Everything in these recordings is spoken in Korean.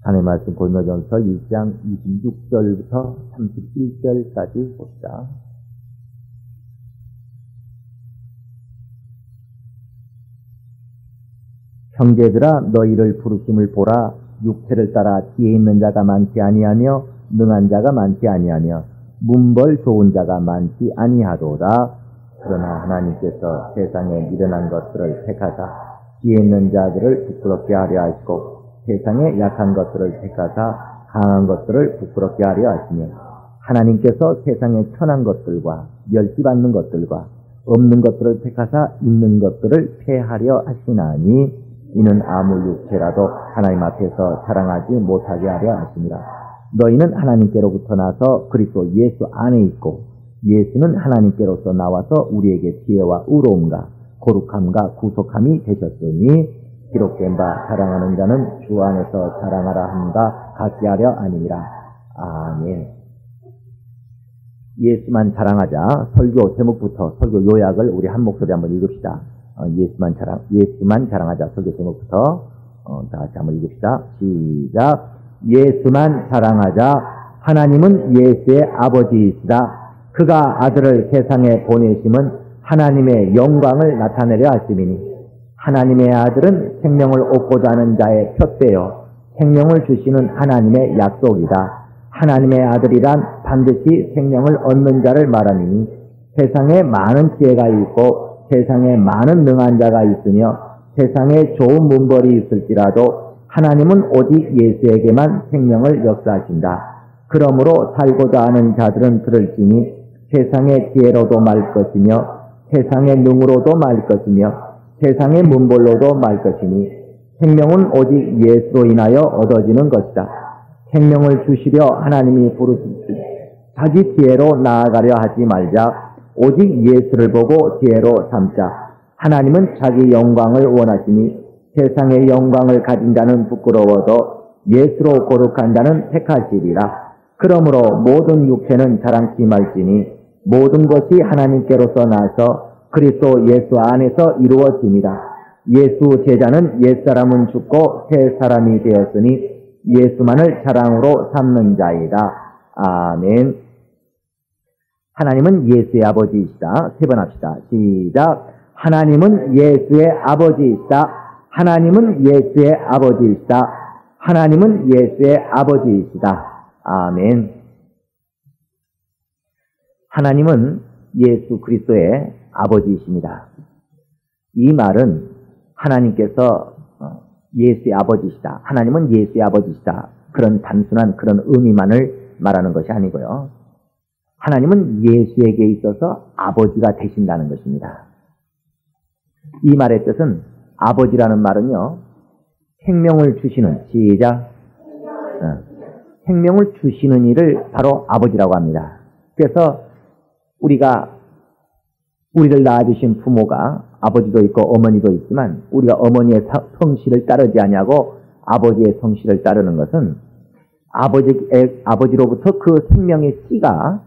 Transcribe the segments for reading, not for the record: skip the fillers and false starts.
하나님의 말씀 고린도전서 1장 26절부터 31절까지 봅시다. 형제들아 너희를 부르심을 보라. 육체를 따라 지혜 있는 자가 많지 아니하며 능한 자가 많지 아니하며 문벌 좋은 자가 많지 아니하도다. 그러나 하나님께서 세상에 미련한 것들을 택하사 지혜 있는 자들을 부끄럽게 하려 하시고 세상에 약한 것들을 택하사 강한 것들을 부끄럽게 하려 하시며 하나님께서 세상에 천한 것들과 멸시받는 것들과 없는 것들을 택하사 있는 것들을 폐하려 하시나니 이는 아무 육체라도 하나님 앞에서 자랑하지 못하게 하려 하심이라. 너희는 하나님께로부터 나서 그리스도 예수 안에 있고 예수는 하나님께로서 나와서 우리에게 지혜와 의로움과 거룩함과 구속함이 되셨으니 기록된 바 자랑하는 자는 주 안에서 자랑하라 함과 같게 하려 함이니라. 아멘. 예수만 자랑하자. 설교 제목부터 설교 요약을 우리 한 목소리 한번 읽읍시다. 예수만 자랑하자. 설교 제목부터 다 같이 한번 읽읍시다. 시작. 예수만 자랑하자. 하나님은 예수의 아버지이시다. 그가 아들을 세상에 보내심은 하나님의 영광을 나타내려 하심이니 하나님의 아들은 생명을 얻고자 하는 자의 표대요 생명을 주시는 하나님의 약속이다. 하나님의 아들이란 반드시 생명을 얻는 자를 말하니 세상에 많은 지혜가 있고 세상에 많은 능한 자가 있으며 세상에 좋은 문벌이 있을지라도 하나님은 오직 예수에게만 생명을 역사하신다. 그러므로 살고자 하는 자들은 들을지니 세상의 지혜로도 말 것이며 세상의 능으로도 말 것이며 세상의 문벌로도 말 것이니 생명은 오직 예수로 인하여 얻어지는 것이다. 생명을 주시려 하나님이 부르시니 자기 지혜로 나아가려 하지 말자. 오직 예수를 보고 지혜로 삼자. 하나님은 자기 영광을 원하시니 세상의 영광을 가진 자는 부끄러워도 예수로 거룩한 자는 택하시리라. 그러므로 모든 육체는 자랑치 말지니 모든 것이 하나님께로서 나서 그리스도 예수 안에서 이루어집니다. 예수 제자는 옛사람은 죽고 새 사람이 되었으니 예수만을 자랑으로 삼는 자이다. 아멘. 하나님은 예수의 아버지이시다. 세 번 합시다. 시작. 하나님은 예수의 아버지이시다. 하나님은 예수의 아버지이시다. 하나님은 예수의 아버지이시다. 아멘. 하나님은 예수 그리스도의 아버지이십니다. 이 말은 하나님께서 예수의 아버지시다. 하나님은 예수의 아버지시다. 그런 단순한 그런 의미만을 말하는 것이 아니고요. 하나님은 예수에게 있어서 아버지가 되신다는 것입니다. 이 말의 뜻은 아버지라는 말은요. 생명을 주시는 시작. 생명을 주시는 이를 바로 아버지라고 합니다. 그래서 우리를 낳아주신 부모가 아버지도 있고 어머니도 있지만 우리가 어머니의 성실을 따르지 아니하고 아버지의 성실을 따르는 것은 아버지로부터 그 생명의 씨가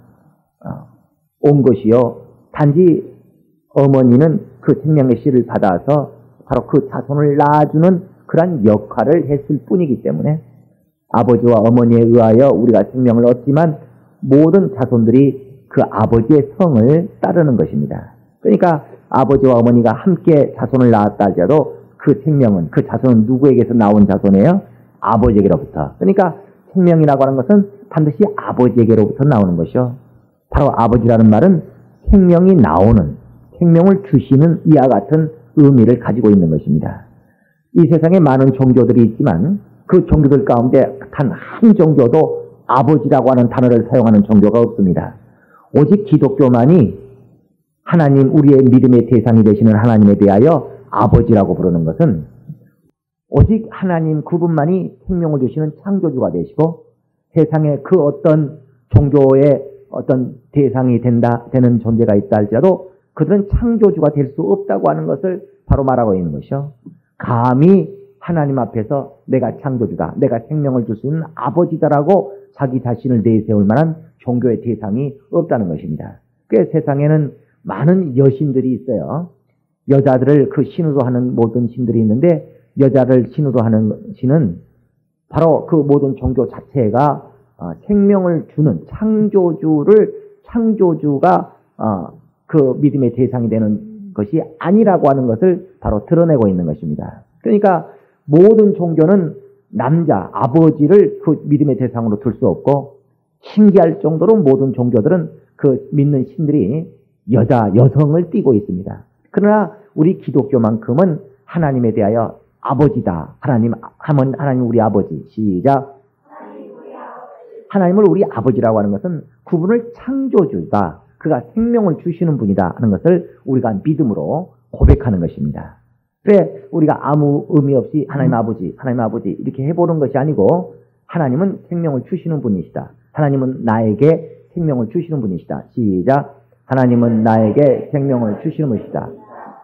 온 것이요. 단지 어머니는 그 생명의 씨를 받아서 바로 그 자손을 낳아주는 그러한 역할을 했을 뿐이기 때문에 아버지와 어머니에 의하여 우리가 생명을 얻지만 모든 자손들이 그 아버지의 성을 따르는 것입니다. 그러니까 아버지와 어머니가 함께 자손을 낳았다 할지라도 그 생명은, 그 자손은 누구에게서 나온 자손이에요? 아버지에게로부터. 그러니까 생명이라고 하는 것은 반드시 아버지에게로부터 나오는 것이요. 바로 아버지라는 말은 생명이 나오는, 생명을 주시는 이와 같은 의미를 가지고 있는 것입니다. 이 세상에 많은 종교들이 있지만 그 종교들 가운데 단 한 종교도 아버지라고 하는 단어를 사용하는 종교가 없습니다. 오직 기독교만이 하나님, 우리의 믿음의 대상이 되시는 하나님에 대하여 아버지라고 부르는 것은 오직 하나님 그분만이 생명을 주시는 창조주가 되시고 세상에 그 어떤 종교의 어떤 대상이 되는 존재가 있다 할지라도 그들은 창조주가 될 수 없다고 하는 것을 바로 말하고 있는 것이요. 감히 하나님 앞에서 내가 창조주다, 내가 생명을 줄 수 있는 아버지다라고 자기 자신을 내세울 만한 종교의 대상이 없다는 것입니다. 그 세상에는 많은 여신들이 있어요. 여자들을 그 신으로 하는 모든 신들이 있는데 여자를 신으로 하는 신은 바로 그 모든 종교 자체가 생명을 주는 창조주가 그 믿음의 대상이 되는 것이 아니라고 하는 것을 바로 드러내고 있는 것입니다. 그러니까 모든 종교는 남자, 아버지를 그 믿음의 대상으로 둘 수 없고, 신기할 정도로 모든 종교들은 그 믿는 신들이 여성을 띠고 있습니다. 그러나 우리 기독교만큼은 하나님에 대하여 아버지다. 하나님 우리 아버지. 시작. 하나님을 우리 아버지라고 하는 것은 그분을 창조주가, 그가 생명을 주시는 분이다 하는 것을 우리가 믿음으로 고백하는 것입니다. 그래 우리가 아무 의미 없이 하나님 아버지 이렇게 해보는 것이 아니고, 하나님은 생명을 주시는 분이시다. 하나님은 나에게 생명을 주시는 분이시다. 시작. 하나님은 나에게 생명을 주시는 분이시다.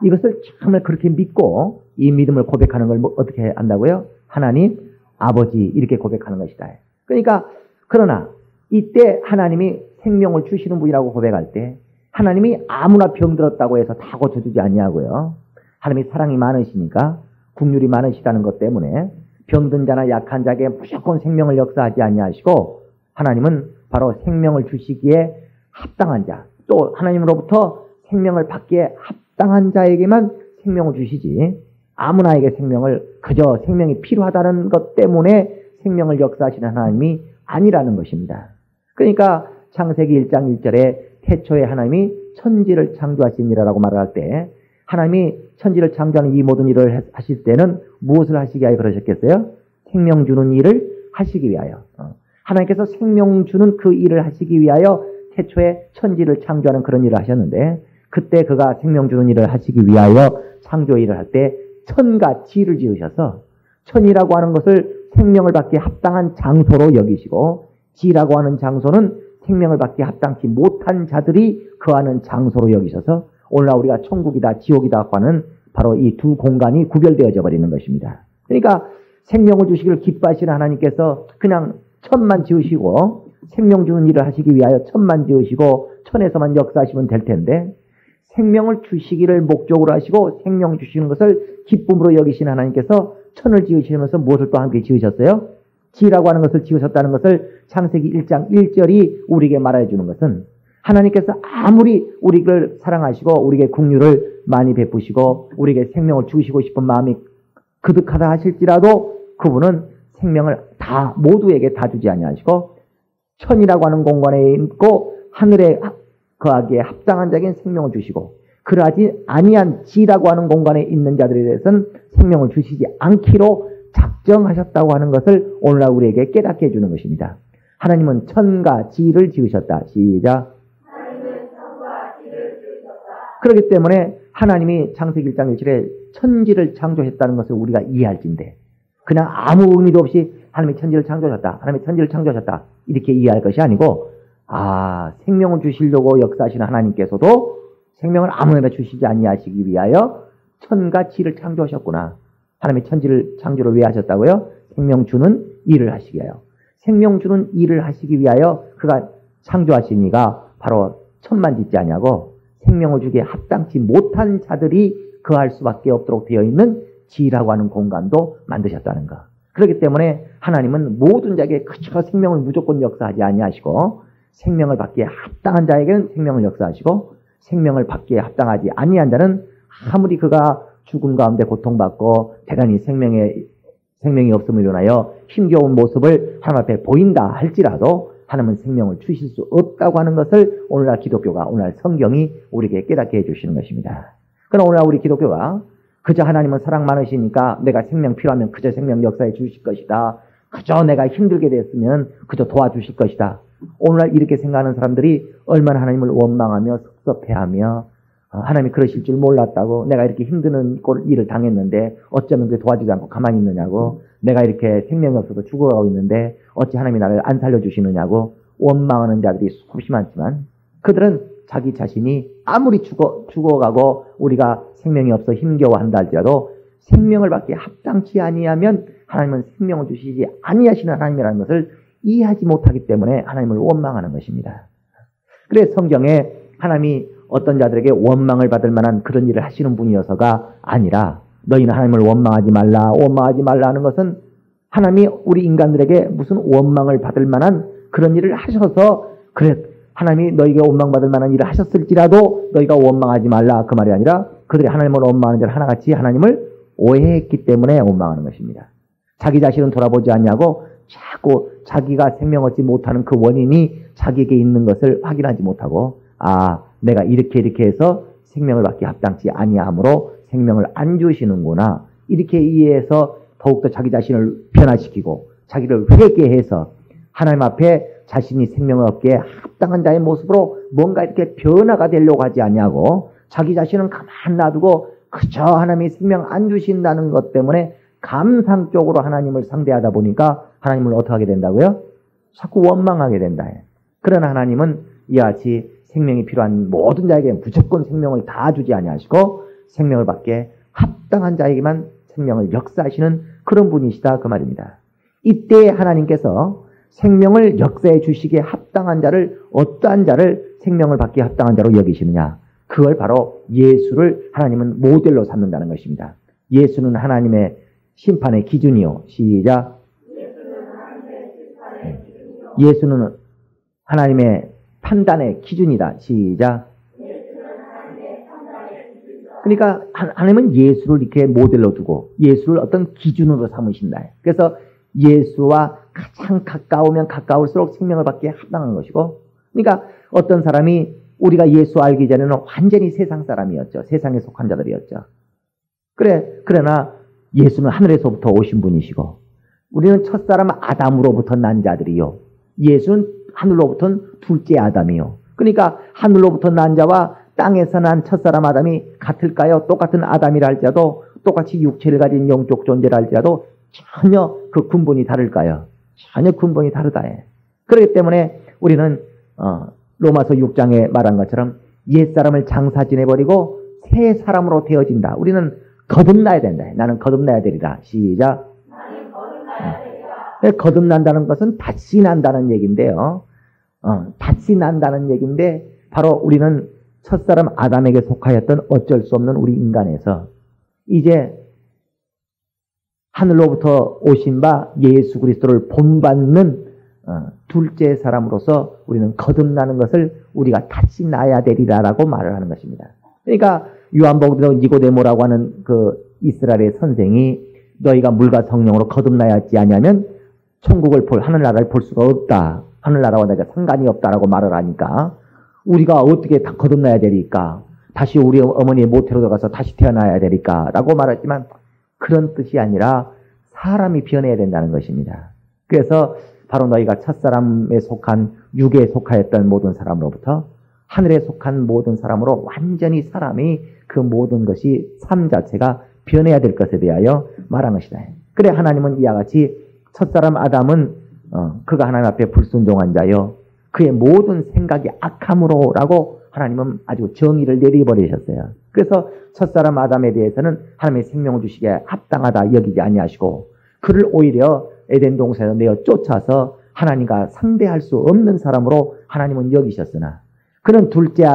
이것을 정말 그렇게 믿고 이 믿음을 고백하는 걸 어떻게 한다고요? 하나님 아버지 이렇게 고백하는 것이다. 그러니까 그러나 이때 하나님이 생명을 주시는 분이라고 고백할 때 하나님이 아무나 병들었다고 해서 다 고쳐주지 아니하고요. 하나님이 사랑이 많으시니까, 긍휼이 많으시다는 것 때문에 병든 자나 약한 자에게 무조건 생명을 역사하지 아니하시고, 하나님은 바로 생명을 주시기에 합당한 자, 또 하나님으로부터 생명을 받기에 합당한 자에게만 생명을 주시지, 아무나에게 생명을, 그저 생명이 필요하다는 것 때문에 생명을 역사하시는 하나님이 아니라는 것입니다. 그러니까 창세기 1장 1절에 태초에 하나님이 천지를 창조하시니라라고 말을 할 때, 하나님이 천지를 창조하는 이 모든 일을 하실 때는 무엇을 하시기 위하여 그러셨겠어요? 생명 주는 일을 하시기 위하여. 하나님께서 생명 주는 그 일을 하시기 위하여 태초에 천지를 창조하는 그런 일을 하셨는데, 그때 그가 생명 주는 일을 하시기 위하여 창조 일을 할 때 천과 지를 지으셔서, 천이라고 하는 것을 생명을 받기에 합당한 장소로 여기시고, 지라고 하는 장소는 생명을 받기에 합당치 못한 자들이 거하는 장소로 여기셔서, 오늘날 우리가 천국이다 지옥이다 하는 바로 이 두 공간이 구별되어져 버리는 것입니다. 그러니까 생명을 주시기를 기뻐하시는 하나님께서 그냥 천만 지으시고 생명 주는 일을 하시기 위하여 천만 지으시고 천에서만 역사하시면 될 텐데, 생명을 주시기를 목적으로 하시고 생명 주시는 것을 기쁨으로 여기시는 하나님께서 천을 지으시면서 무엇을 또 함께 지으셨어요? 지라고 하는 것을 지으셨다는 것을 창세기 1장 1절이 우리에게 말해 주는 것은, 하나님께서 아무리 우리를 사랑하시고 우리에게 긍휼을 많이 베푸시고 우리에게 생명을 주시고 싶은 마음이 그득하다 하실지라도, 그분은 생명을 다 모두에게 다 주지 아니하시고 천이라고 하는 공간에 있고 하늘에 거하기에 합당한 자에게는 생명을 주시고, 그러하지 아니한 지라고 하는 공간에 있는 자들에 대해서는 생명을 주시지 않기로 작정하셨다고 하는 것을 오늘날 우리에게 깨닫게 해주는 것입니다. 하나님은 천과 지를 지으셨다. 시작. 그렇기 때문에 하나님이 창세기 1장 1절에 천지를 창조했다는 것을 우리가 이해할진데, 그냥 아무 의미도 없이 하나님이 천지를 창조하셨다, 하나님이 천지를 창조하셨다 이렇게 이해할 것이 아니고, 생명을 주시려고 역사하시는 하나님께서도 생명을 아무나 주시지 아니하시기 위하여 천과 지를 창조하셨구나. 하나님이 천지를 창조를 왜 하셨다고요? 생명 주는 일을 하시기 위하여. 생명 주는 일을 하시기 위하여 그가 창조하신 이가 바로 천만 짓지 아니하고 생명을 주기에 합당치 못한 자들이 거할 수밖에 없도록 되어 있는 지라고 하는 공간도 만드셨다는 것. 그렇기 때문에 하나님은 모든 자에게 그저 생명을 무조건 역사하지 아니하시고, 생명을 받기에 합당한 자에게는 생명을 역사하시고, 생명을 받기에 합당하지 아니한 자는 아무리 그가 죽음 가운데 고통받고 대단히 생명이 없음을 인하여 힘겨운 모습을 하나님 앞에 보인다 할지라도 하나님은 생명을 주실 수 없다고 하는 것을 오늘날 기독교가, 오늘날 성경이 우리에게 깨닫게 해주시는 것입니다. 그러나 오늘날 우리 기독교가 그저 하나님은 사랑 많으시니까 내가 생명 필요하면 그저 생명 역사해 주실 것이다, 그저 내가 힘들게 됐으면 그저 도와주실 것이다, 오늘날 이렇게 생각하는 사람들이 얼마나 하나님을 원망하며 섭섭해하며, 하나님이 그러실 줄 몰랐다고, 내가 이렇게 힘든 일을 당했는데 어쩌면 그게 도와주지 않고 가만히 있느냐고, 내가 이렇게 생명이 없어서 죽어가고 있는데 어찌 하나님이 나를 안 살려주시느냐고 원망하는 자들이 수없이 많지만, 그들은 자기 자신이 아무리 죽어가고 우리가 생명이 없어 힘겨워한다 할지라도 생명을 받기에 합당치 아니하면 하나님은 생명을 주시지 아니하시는 하나님이라는 것을 이해하지 못하기 때문에 하나님을 원망하는 것입니다. 그래서 성경에 하나님이 어떤 자들에게 원망을 받을 만한 그런 일을 하시는 분이어서가 아니라, 너희는 하나님을 원망하지 말라 하는 것은 하나님이 우리 인간들에게 무슨 원망을 받을 만한 그런 일을 하셔서 그래 하나님이 너희가 원망받을 만한 일을 하셨을지라도 너희가 원망하지 말라 그 말이 아니라 그들이 하나님을 원망하는 자를 하나같이 하나님을 오해했기 때문에 원망하는 것입니다. 자기 자신은 돌아보지 않냐고 자꾸 자기가 생명 얻지 못하는 그 원인이 자기에게 있는 것을 확인하지 못하고 내가 이렇게 해서 생명을 받기 합당치 아니하므로 생명을 안 주시는구나 이렇게 이해해서 더욱더 자기 자신을 변화시키고 자기를 회개해서 하나님 앞에 자신이 생명을 얻기에 합당한 자의 모습으로 뭔가 이렇게 변화가 되려고 하지 않냐고 자기 자신은 가만 놔두고 그저 하나님이 생명 안 주신다는 것 때문에 감상적으로 하나님을 상대하다 보니까 하나님을 어떻게 하게 된다고요? 자꾸 원망하게 된다. 그러나 하나님은 이와 같이 생명이 필요한 모든 자에게 무조건 생명을 다 주지 아니하시고 생명을 받기에 합당한 자에게만 생명을 역사하시는 그런 분이시다 그 말입니다. 이때 하나님께서 생명을 역사해 주시기에 합당한 자를 어떠한 자를 생명을 받기에 합당한 자로 여기시느냐 그걸 바로 예수를 하나님은 모델로 삼는다는 것입니다. 예수는 하나님의 심판의 기준이요. 시작. 예수는 하나님의 판단의 기준이다. 시작. 그러니까 하나님은 예수를 이렇게 모델로 두고 예수를 어떤 기준으로 삼으신다. 그래서 예수와 가장 가까우면 가까울수록 생명을 받기에 합당한 것이고 그러니까 어떤 사람이 우리가 예수 알기 전에는 완전히 세상 사람이었죠. 세상에 속한 자들이었죠. 그러나 예수는 하늘에서부터 오신 분이시고 우리는 첫사람 아담으로부터 난 자들이요. 예수는 하늘로부터는 둘째 아담이요. 그러니까 하늘로부터 난 자와 땅에서 난 첫사람 아담이 같을까요? 똑같은 아담이라 할지라도 똑같이 육체를 가진 영적 존재라 할지라도 전혀 그 근본이 다를까요? 전혀 근본이 다르다. 그렇기 때문에 우리는 로마서 6장에 말한 것처럼 옛사람을 장사지내버리고 새 사람으로 되어진다. 우리는 거듭나야 된다. 나는 거듭나야 되리라. 시작. 나는 거듭나야 되리라. 거듭난다는 것은 다시 난다는 얘기인데요. 다시 난다는 얘기인데 바로 우리는 첫사람 아담에게 속하였던 어쩔 수 없는 우리 인간에서 이제 하늘로부터 오신 바 예수 그리스도를 본받는 둘째 사람으로서 우리는 거듭나는 것을 우리가 다시 나야 되리라라고 말을 하는 것입니다. 그러니까 요한복음에서 니고데모라고 하는 그 이스라엘의 선생이 너희가 물과 성령으로 거듭나야 하지 않냐면 천국을 하늘나라를 볼 수가 없다. 하늘나라와 내가 상관이 없다라고 말을 하니까 우리가 어떻게 다 거듭나야 되니까 다시 우리 어머니의 모태로 들어가서 다시 태어나야 되니까 라고 말했지만 그런 뜻이 아니라 사람이 변해야 된다는 것입니다. 그래서 바로 너희가 첫사람에 속한 육에 속하였던 모든 사람으로부터 하늘에 속한 모든 사람으로 완전히 사람이 그 모든 것이 삶 자체가 변해야 될 것에 대하여 말하는 것이다. 그래 하나님은 이와 같이 첫사람 아담은 그가 하나님 앞에 불순종한 자요. 그의 모든 생각이 악함으로라고 하나님은 아주 정의를 내려버리셨어요. 그래서 첫사람 아담에 대해서는 하나님의 생명을 주시기에 합당하다 여기지 아니하시고 그를 오히려 에덴 동산에서 내어 쫓아서 하나님과 상대할 수 없는 사람으로 하나님은 여기셨으나 그는 둘째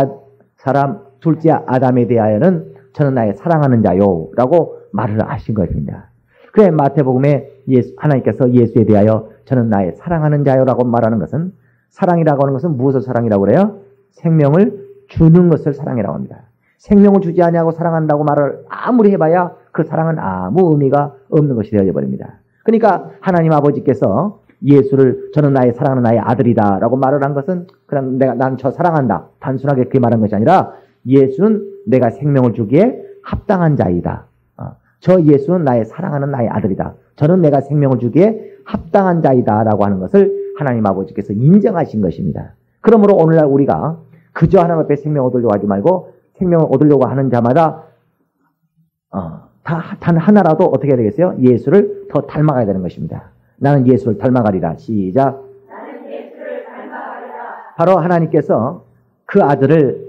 아담에 대하여는 저는 나의 사랑하는 자요 라고 말을 하신 것입니다. 그래 마태복음에 하나님께서 예수에 대하여 저는 나의 사랑하는 자요라고 말하는 것은 사랑이라고 하는 것은 무엇을 사랑이라고 그래요? 생명을 주는 것을 사랑이라고 합니다. 생명을 주지 아니하고 사랑한다고 말을 아무리 해봐야 그 사랑은 아무 의미가 없는 것이 되어버립니다. 그러니까 하나님 아버지께서 예수를 저는 나의 사랑하는 나의 아들이다 라고 말을 한 것은 그냥 난 저 사랑한다 단순하게 그렇게 말한 것이 아니라 예수는 내가 생명을 주기에 합당한 자이다. 저 예수는 나의 사랑하는 나의 아들이다. 저는 내가 생명을 주기에 합당한 자이다 라고 하는 것을 하나님 아버지께서 인정하신 것입니다. 그러므로 오늘날 우리가 그저 하나님 앞에 생명을 얻으려고 하지 말고 생명을 얻으려고 하는 자마다 단 하나라도 어떻게 해야 되겠어요? 예수를 더 닮아가야 되는 것입니다. 나는 예수를 닮아가리라. 시작. 나는 예수를 닮아가리라. 바로 하나님께서 그 아들을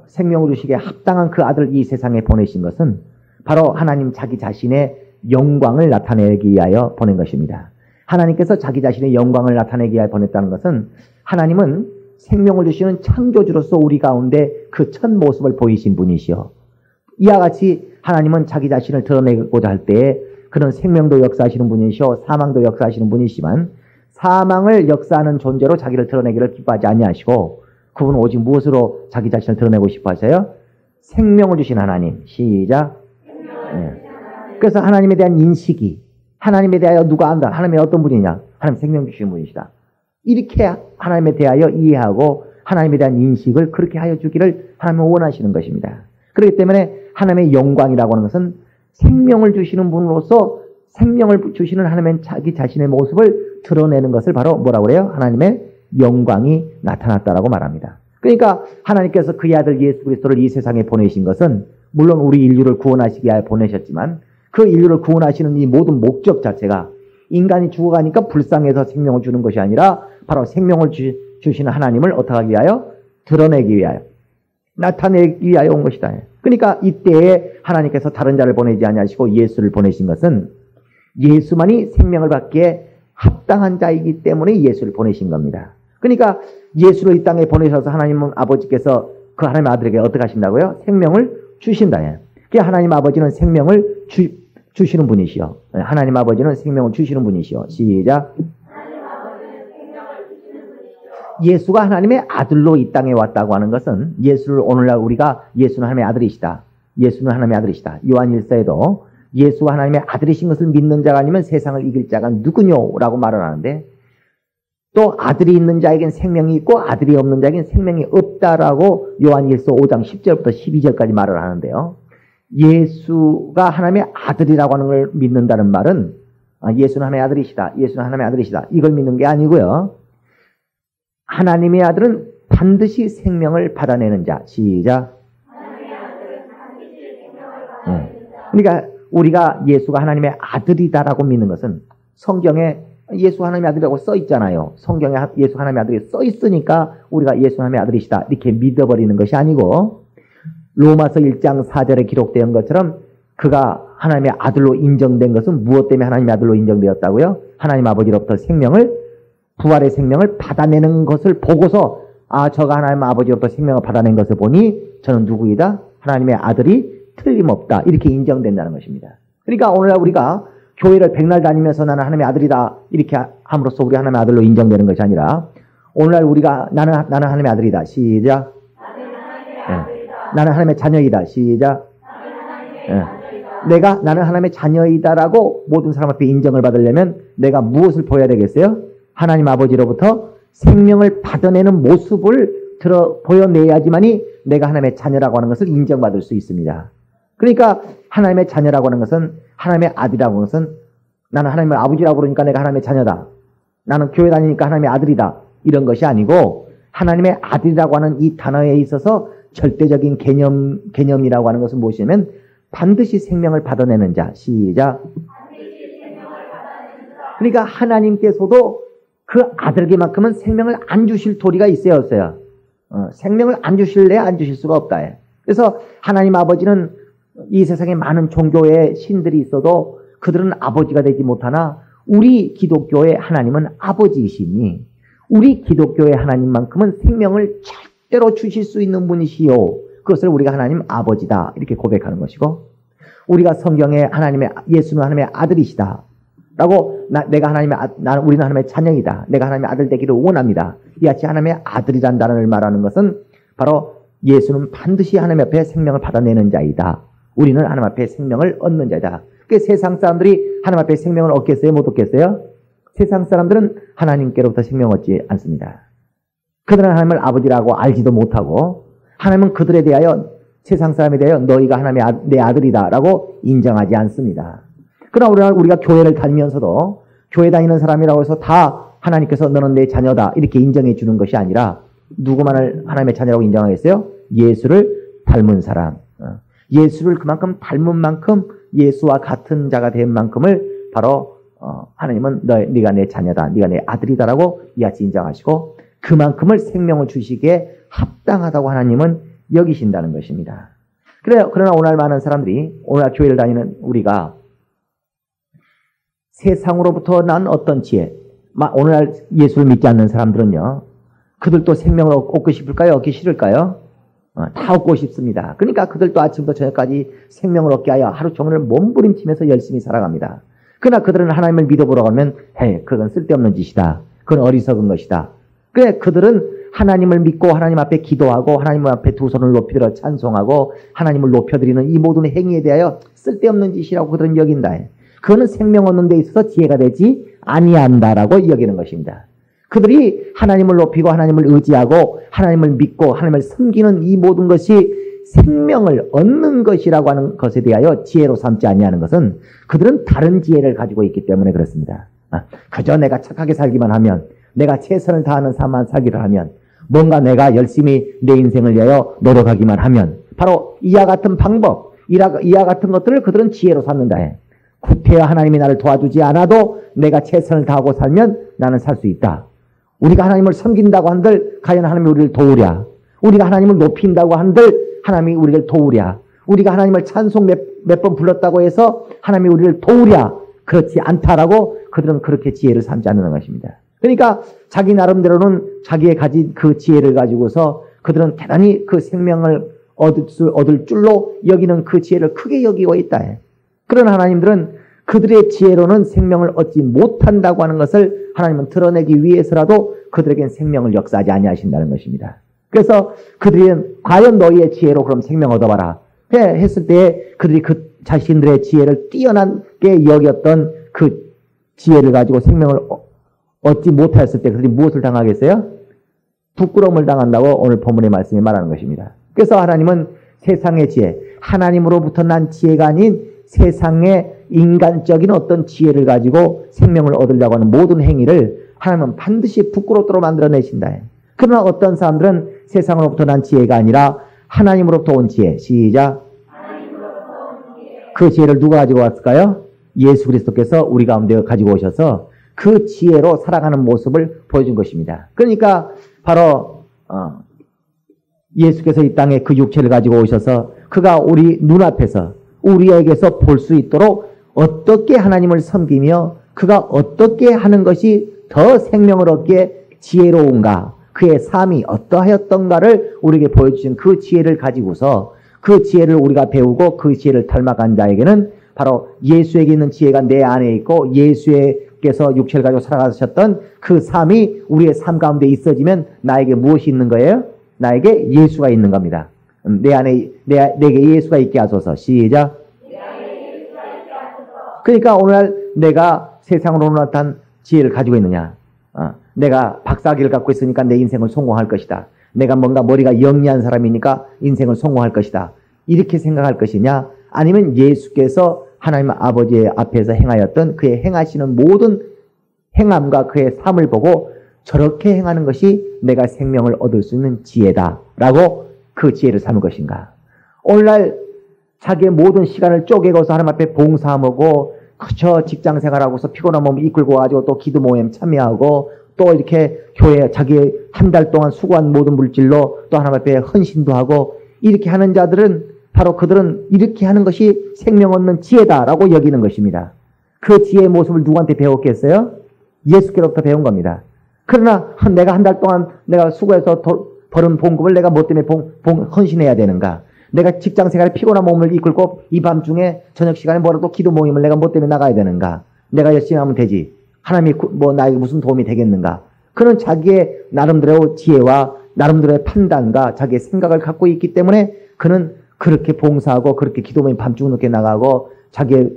생명을 주시기에 합당한 그 아들을 이 세상에 보내신 것은 바로 하나님 자기 자신의 영광을 나타내기 위하여 보낸 것입니다. 하나님께서 자기 자신의 영광을 나타내기 위하여 보냈다는 것은 하나님은 생명을 주시는 창조주로서 우리 가운데 그 첫 모습을 보이신 분이시오. 이와 같이 하나님은 자기 자신을 드러내고자 할 때에 그런 생명도 역사하시는 분이시오 사망도 역사하시는 분이시지만 사망을 역사하는 존재로 자기를 드러내기를 기뻐하지 아니하시고 그분은 오직 무엇으로 자기 자신을 드러내고 싶어 하세요? 생명을 주신 하나님. 시작. 네. 그래서 하나님에 대한 인식이 하나님에 대하여 누가 안다? 하나님이 어떤 분이냐? 하나님 생명 주신 분이시다. 이렇게 하나님에 대하여 이해하고 하나님에 대한 인식을 그렇게 하여 주기를 하나님은 원하시는 것입니다. 그렇기 때문에 하나님의 영광이라고 하는 것은 생명을 주시는 분으로서 생명을 주시는 하나님의 자기 자신의 모습을 드러내는 것을 바로 뭐라고 그래요? 하나님의 영광이 나타났다라고 말합니다. 그러니까 하나님께서 그의 아들 예수 그리스도를 이 세상에 보내신 것은 물론 우리 인류를 구원하시기 위하여 보내셨지만 그 인류를 구원하시는 이 모든 목적 자체가 인간이 죽어가니까 불쌍해서 생명을 주는 것이 아니라 바로 생명을 주시는 하나님을 어떻게 하기 위하여? 드러내기 위하여 나타내기 위하여 온 것이다. 그러니까 이때에 하나님께서 다른 자를 보내지 아니하시고 예수를 보내신 것은 예수만이 생명을 받기에 합당한 자이기 때문에 예수를 보내신 겁니다. 그러니까 예수를 이 땅에 보내셔서 하나님은 아버지께서 그 하나님의 아들에게 어떻게 하신다고요? 생명을 주신다. 하나님 아버지는 생명을 주시는 분이시요. 하나님 아버지는 생명을 주시는 분이시요. 시작. 예수가 하나님의 아들로 이 땅에 왔다고 하는 것은 예수를 오늘날 우리가 예수는 하나님의 아들이시다. 예수는 하나님의 아들이시다. 요한 1서에도 예수가 하나님의 아들이신 것을 믿는 자가 아니면 세상을 이길 자가 누구뇨? 라고 말을 하는데 또 아들이 있는 자에겐 생명이 있고 아들이 없는 자에겐 생명이 없다라고 요한 1서 5장 10절부터 12절까지 말을 하는데요. 예수가 하나님의 아들이라고 하는 걸 믿는다는 말은 예수는 하나님의 아들이시다. 예수는 하나님의 아들이시다. 이걸 믿는 게 아니고요. 하나님의 아들은 반드시 생명을 받아내는 자. 시작. 그러니까 우리가 예수가 하나님의 아들이다라고 믿는 것은 성경에 예수 하나님의 아들이라고 써 있잖아요. 성경에 예수 하나님의 아들이 써 있으니까 우리가 예수 하나님의 아들이시다 이렇게 믿어버리는 것이 아니고 로마서 1장 4절에 기록된 것처럼 그가 하나님의 아들로 인정된 것은 무엇 때문에 하나님의 아들로 인정되었다고요? 하나님 아버지로부터 부활의 생명을 받아내는 것을 보고서 저가 하나님 아버지로부터 생명을 받아낸 것을 보니 저는 누구이다? 하나님의 아들이 틀림없다. 이렇게 인정된다는 것입니다. 그러니까 오늘날 우리가 교회를 백날 다니면서 나는 하나님의 아들이다 이렇게 함으로써 우리 하나님의 아들로 인정되는 것이 아니라 오늘날 우리가 나는 하나님의 아들이다. 시작. 나는 하나님의 자녀이다. 시작. 나는 하나님의 자녀이다라고 모든 사람 앞에 인정을 받으려면 내가 무엇을 보여야 되겠어요? 하나님 아버지로부터 생명을 받아내는 모습을 보여내야지만이 내가 하나님의 자녀라고 하는 것을 인정받을 수 있습니다. 그러니까 하나님의 자녀라고 하는 것은 하나님의 아들이라고 하는 것은 나는 하나님의 아버지라고 그러니까 내가 하나님의 자녀다. 나는 교회 다니니까 하나님의 아들이다. 이런 것이 아니고 하나님의 아들이라고 하는 이 단어에 있어서 절대적인 개념이라고 하는 것은 무엇이냐면 반드시 생명을 받아내는 자. 시작. 그러니까 하나님께서도 그 아들에게만큼은 생명을 안 주실 도리가 있어야 없어요. 생명을 안 주실래 안 주실 수가 없다. 그래서 하나님 아버지는 이 세상에 많은 종교의 신들이 있어도 그들은 아버지가 되지 못하나 우리 기독교의 하나님은 아버지이시니 우리 기독교의 하나님만큼은 생명을 절대로 주실 수 있는 분이시요. 그것을 우리가 하나님 아버지다 이렇게 고백하는 것이고 우리가 성경에 예수는 하나님의 아들이시다 라고 우리는 하나님의 자녀이다. 내가 하나님의 아들 되기를 원합니다. 이같이 하나님의 아들이란 단어를 말하는 것은 바로 예수는 반드시 하나님 앞에 생명을 받아내는 자이다. 우리는 하나님 앞에 생명을 얻는 자이다. 세상 사람들이 하나님 앞에 생명을 얻겠어요? 못 얻겠어요? 세상 사람들은 하나님께로부터 생명을 얻지 않습니다. 그들은 하나님을 아버지라고 알지도 못하고 하나님은 그들에 대하여 세상 사람에 대하여 너희가 하나님의 내 아들이다 라고 인정하지 않습니다. 그러나 우리가 교회를 다니면서도 교회 다니는 사람이라고 해서 다 하나님께서 너는 내 자녀다 이렇게 인정해 주는 것이 아니라 누구만을 하나님의 자녀라고 인정하겠어요? 예수를 닮은 사람. 예수를 그만큼 닮은 만큼 예수와 같은 자가 된 만큼을 바로 하나님은 네가 내 자녀다. 네가 내 아들이다라고 이같이 인정하시고 그만큼을 생명을 주시기에 합당하다고 하나님은 여기신다는 것입니다. 그러나 오늘 많은 사람들이 오늘 교회를 다니는 우리가 세상으로부터 난 어떤 지혜 오늘날 예수를 믿지 않는 사람들은요. 그들도 생명을 얻고 싶을까요? 얻기 싫을까요? 다 얻고 싶습니다. 그러니까 그들도 아침부터 저녁까지 생명을 얻게 하여 하루 종일 몸부림치면서 열심히 살아갑니다. 그러나 그들은 하나님을 믿어보라고 하면 그건 쓸데없는 짓이다. 그건 어리석은 것이다. 그래 그들은 하나님을 믿고 하나님 앞에 기도하고 하나님 앞에 두 손을 높이들어 찬송하고 하나님을 높여드리는 이 모든 행위에 대하여 쓸데없는 짓이라고 그들은 여긴다. 그거는 생명 얻는 데 있어서 지혜가 되지 아니한다라고 여기는 것입니다. 그들이 하나님을 높이고 하나님을 의지하고 하나님을 믿고 하나님을 섬기는 이 모든 것이 생명을 얻는 것이라고 하는 것에 대하여 지혜로 삼지 아니하는 것은 그들은 다른 지혜를 가지고 있기 때문에 그렇습니다. 그저 내가 착하게 살기만 하면 내가 최선을 다하는 삶만 살기를 하면 뭔가 내가 열심히 내 인생을 위하여 노력하기만 하면 바로 이와 같은 방법, 이와 같은 것들을 그들은 지혜로 삼는다 해. 구태여 하나님이 나를 도와주지 않아도 내가 최선을 다하고 살면 나는 살 수 있다. 우리가 하나님을 섬긴다고 한들 과연 하나님이 우리를 도우랴. 우리가 하나님을 높인다고 한들 하나님이 우리를 도우랴. 우리가 하나님을 찬송 몇 번 불렀다고 해서 하나님이 우리를 도우랴. 그렇지 않다라고 그들은 그렇게 지혜를 삼지 않는 것입니다. 그러니까 자기 나름대로는 자기의 가진 그 지혜를 가지고서 그들은 대단히 그 생명을 얻을 줄로 여기는 그 지혜를 크게 여기고 있다. 그러나 하나님들은 그들의 지혜로는 생명을 얻지 못한다고 하는 것을 하나님은 드러내기 위해서라도 그들에겐 생명을 역사하지 아니하신다는 것입니다. 그래서 그들은 과연 너희의 지혜로 그럼 생명 얻어봐라 했을 때 그들이 그 자신들의 지혜를 뛰어나게 여겼던 그 지혜를 가지고 생명을 얻지 못하였을 때 그들이 무엇을 당하겠어요? 부끄러움을 당한다고 오늘 본문의 말씀이 말하는 것입니다. 그래서 하나님은 세상의 지혜, 하나님으로부터 난 지혜가 아닌 세상의 인간적인 어떤 지혜를 가지고 생명을 얻으려고 하는 모든 행위를 하나님은 반드시 부끄럽도록 만들어내신다. 그러나 어떤 사람들은 세상으로부터 난 지혜가 아니라 하나님으로부터 온 지혜. 시작. 그 지혜를 누가 가지고 왔을까요? 예수 그리스도께서 우리 가운데 가지고 오셔서 그 지혜로 살아가는 모습을 보여준 것입니다. 그러니까 바로 예수께서 이 땅에 그 육체를 가지고 오셔서 그가 우리 눈앞에서 우리에게서 볼 수 있도록 어떻게 하나님을 섬기며 그가 어떻게 하는 것이 더 생명을 얻게 지혜로운가, 그의 삶이 어떠하였던가를 우리에게 보여주신 그 지혜를 가지고서 그 지혜를 우리가 배우고 그 지혜를 닮아간 자에게는 바로 예수에게 있는 지혜가 내 안에 있고 예수께서 육체를 가지고 살아가셨던 그 삶이 우리의 삶 가운데 있어지면 나에게 무엇이 있는 거예요? 나에게 예수가 있는 겁니다. 내 안에 내게 예수가 있게 하소서. 시작. 그러니까 오늘날 내가 세상으로 나타난 지혜를 가지고 있느냐? 내가 박사학위를 갖고 있으니까 내 인생을 성공할 것이다. 내가 뭔가 머리가 영리한 사람이니까 인생을 성공할 것이다. 이렇게 생각할 것이냐? 아니면 예수께서 하나님 아버지의 앞에서 행하였던 그의 행하시는 모든 행함과 그의 삶을 보고 저렇게 행하는 것이 내가 생명을 얻을 수 있는 지혜다라고 그 지혜를 삼을 것인가? 오늘날 자기의 모든 시간을 쪼개고서 하나님 앞에 봉사하고 그저 직장생활하고서 피곤한 몸을 이끌고 가지고 또 기도 모임 참여하고 또 이렇게 교회 자기 한 달 동안 수고한 모든 물질로 또 하나님 앞에 헌신도 하고 이렇게 하는 자들은 바로 그들은 이렇게 하는 것이 생명 얻는 지혜다라고 여기는 것입니다. 그 지혜의 모습을 누구한테 배웠겠어요? 예수께로부터 배운 겁니다. 그러나 내가 한 달 동안 내가 수고해서 벌은 봉급을 내가 뭐 때문에 헌신해야 되는가? 내가 직장생활에 피곤한 몸을 이끌고 이 밤중에 저녁 시간에 뭐라도 기도 모임을 내가 뭐 때문에 나가야 되는가? 내가 열심히 하면 되지. 하나님이 뭐 나에게 무슨 도움이 되겠는가? 그는 자기의 나름대로 지혜와 나름대로의 판단과 자기의 생각을 갖고 있기 때문에 그는 그렇게 봉사하고 그렇게 기도 모임 밤중 늦게 나가고 자기의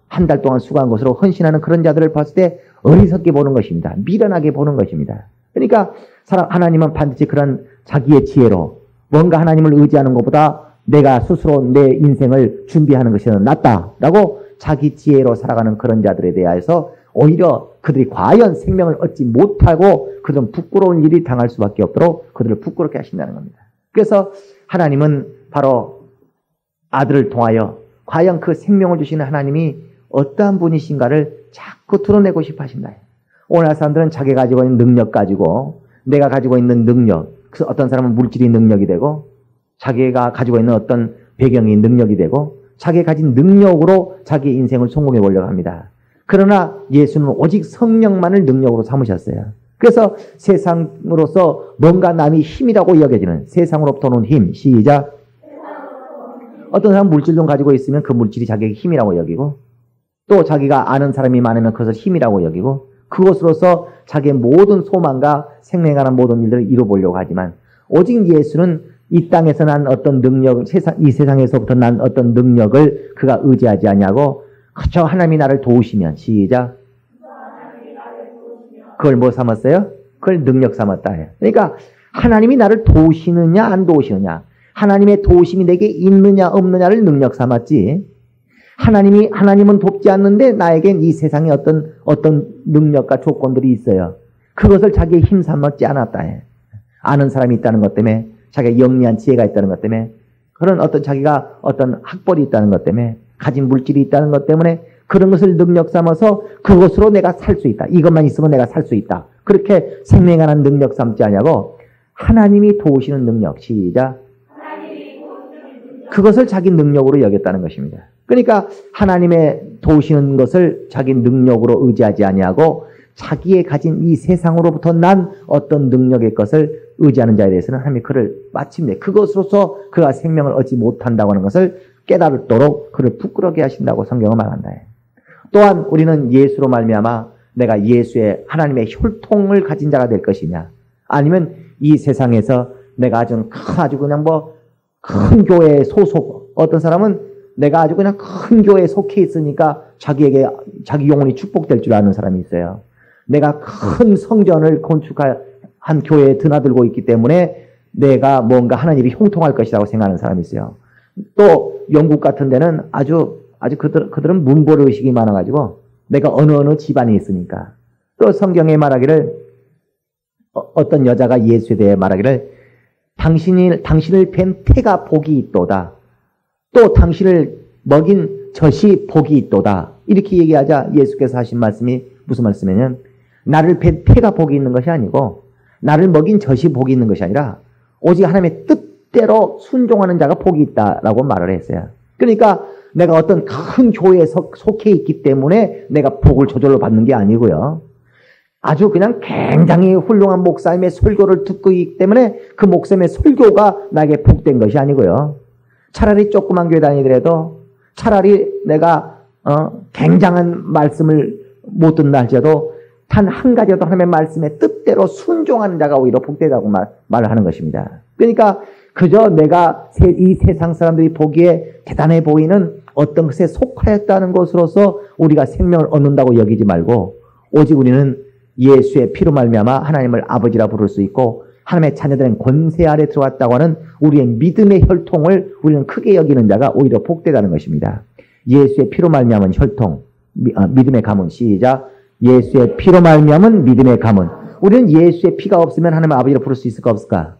한 달 동안 수고한 것으로 헌신하는 그런 자들을 봤을 때 어리석게 보는 것입니다. 미련하게 보는 것입니다. 그러니까 하나님은 반드시 그런 자기의 지혜로 뭔가 하나님을 의지하는 것보다 내가 스스로 내 인생을 준비하는 것이 낫다라고 자기 지혜로 살아가는 그런 자들에 대해서 오히려 그들이 과연 생명을 얻지 못하고 그들은 부끄러운 일이 당할 수밖에 없도록 그들을 부끄럽게 하신다는 겁니다. 그래서 하나님은 바로 아들을 통하여 과연 그 생명을 주시는 하나님이 어떠한 분이신가를 자꾸 드러내고 싶어 하신다. 오늘날 사람들은 자기가 가지고 있는 능력 가지고 내가 가지고 있는 능력, 어떤 사람은 물질이 능력이 되고 자기가 가지고 있는 어떤 배경이 능력이 되고 자기가 가진 능력으로 자기의 인생을 성공해 보려고 합니다. 그러나 예수는 오직 성령만을 능력으로 삼으셨어요. 그래서 세상으로서 뭔가 남이 힘이라고 여겨지는 세상으로부터 오는 힘. 시작. 어떤 사람은 물질도 가지고 있으면 그 물질이 자기에게 힘이라고 여기고 또 자기가 아는 사람이 많으면 그것을 힘이라고 여기고 그것으로서 자기의 모든 소망과 생명에 관한 모든 일들을 이루어보려고 하지만 오직 예수는 이 땅에서 난 어떤 능력, 이 세상에서부터 난 어떤 능력을 그가 의지하지 않냐고 그저 하나님이 나를 도우시면 시작. 그걸 뭐 삼았어요? 그걸 능력 삼았다 해요. 그러니까 하나님이 나를 도우시느냐 안 도우시느냐 하나님의 도우심이 내게 있느냐 없느냐를 능력 삼았지 하나님은 돕지 않는데 나에겐 이 세상에 어떤 능력과 조건들이 있어요. 그것을 자기의 힘 삼았지 않았다 해. 아는 사람이 있다는 것 때문에 자기가 영리한 지혜가 있다는 것 때문에 그런 자기가 어떤 학벌이 있다는 것 때문에 가진 물질이 있다는 것 때문에 그런 것을 능력 삼아서 그것으로 내가 살 수 있다. 이것만 있으면 내가 살 수 있다. 그렇게 생명에 관한 능력 삼지 않냐고 하나님이 도우시는 능력. 시작. 그것을 자기 능력으로 여겼다는 것입니다. 그러니까 하나님의 도우시는 것을 자기 능력으로 의지하지 아니하고 자기의 가진 이 세상으로부터 난 어떤 능력의 것을 의지하는 자에 대해서는 하나님이 그를 마침내 그것으로서 그가 생명을 얻지 못한다고 하는 것을 깨달도록 그를 부끄럽게 하신다고 성경은 말한다. 또한 우리는 예수로 말미암아 내가 예수의 하나님의 혈통을 가진 자가 될 것이냐 아니면 이 세상에서 내가 아주 그냥 큰 교회에 소속 어떤 사람은 내가 아주 그냥 큰 교회에 속해 있으니까 자기 영혼이 축복될 줄 아는 사람이 있어요. 내가 큰 성전을 건축한 교회에 드나들고 있기 때문에 내가 뭔가 하나님이 형통할 것이라고 생각하는 사람이 있어요. 또 영국 같은 데는 아주 그들은 문보를 의식이 많아가지고 내가 어느 집안에 있으니까 또 성경에 말하기를 어떤 여자가 예수에 대해 말하기를 당신을 뵌 태가 복이 있도다. 또 당신을 먹인 젖이 복이 있도다. 이렇게 얘기하자 예수께서 하신 말씀이 무슨 말씀이냐면 나를 뵌 태가 복이 있는 것이 아니고 나를 먹인 젖이 복이 있는 것이 아니라 오직 하나님의 뜻대로 순종하는 자가 복이 있다라고 말을 했어요. 그러니까 내가 어떤 큰 교회에 속해 있기 때문에 내가 복을 저절로 받는 게 아니고요. 아주 그냥 굉장히 훌륭한 목사님의 설교를 듣고 있기 때문에 그 목사님의 설교가 나에게 복된 것이 아니고요. 차라리 조그만 교회 다니더라도 차라리 내가 굉장한 말씀을 못 듣는다 할지라도 단 한 가지라도 하나님의 말씀의 뜻대로 순종하는 자가 오히려 복되다고 말을 하는 것입니다. 그러니까 그저 내가 이 세상 사람들이 보기에 대단해 보이는 어떤 것에 속하였다는 것으로서 우리가 생명을 얻는다고 여기지 말고 오직 우리는 예수의 피로 말미암아 하나님을 아버지라 부를 수 있고 하나님의 자녀들은 권세 아래 들어왔다고 하는 우리의 믿음의 혈통을 우리는 크게 여기는 자가 오히려 복되다는 것입니다. 예수의 피로 말미암은 혈통, 믿음의 가문. 시작. 예수의 피로 말미암은 믿음의 가문. 우리는 예수의 피가 없으면 하나님을 아버지로 부를 수 있을까 없을까?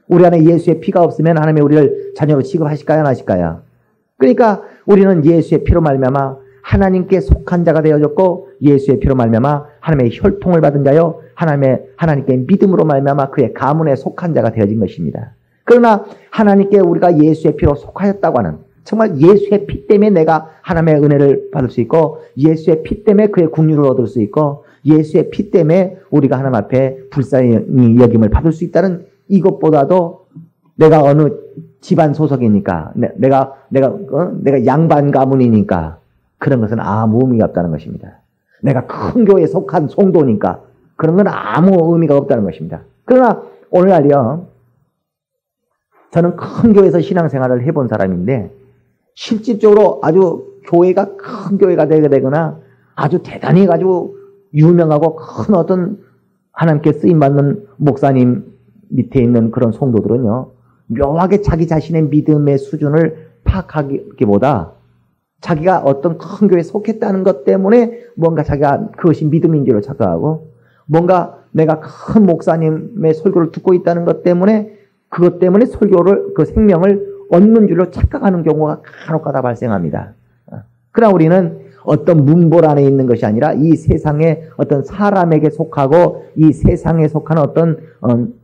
우리 안에 예수의 피가 없으면 하나님이 우리를 자녀로 취급하실까요 안 하실까요? 그러니까 우리는 예수의 피로 말미암아 하나님께 속한 자가 되어졌고 예수의 피로 말미암아 하나님의 혈통을 받은 자요 하나님께 믿음으로 말미암아 그의 가문에 속한 자가 되어진 것입니다. 그러나 하나님께 우리가 예수의 피로 속하였다고 하는 정말 예수의 피 때문에 내가 하나님의 은혜를 받을 수 있고 예수의 피 때문에 그의 국류를 얻을 수 있고 예수의 피 때문에 우리가 하나님 앞에 불쌍히 여김을 받을 수 있다는 이것보다도 내가 어느 집안 소속이니까 내가 양반 가문이니까 그런 것은 아무 의미가 없다는 것입니다. 내가 큰 교회에 속한 성도니까 그런 건 아무 의미가 없다는 것입니다. 그러나 오늘날이요 저는 큰 교회에서 신앙생활을 해본 사람인데 실질적으로 아주 교회가 큰 교회가 되거나 아주 대단히 가지고 유명하고 큰 어떤 하나님께 쓰임받는 목사님 밑에 있는 그런 성도들은요 묘하게 자기 자신의 믿음의 수준을 파악하기보다 자기가 어떤 큰 교회에 속했다는 것 때문에 뭔가 자기가 그것이 믿음인 줄로 착각하고 뭔가 내가 큰 목사님의 설교를 듣고 있다는 것 때문에 그것 때문에 그 생명을 얻는 줄로 착각하는 경우가 간혹가다 발생합니다. 그러나 우리는 어떤 문벌 안에 있는 것이 아니라 이 세상에 어떤 사람에게 속하고 이 세상에 속한 어떤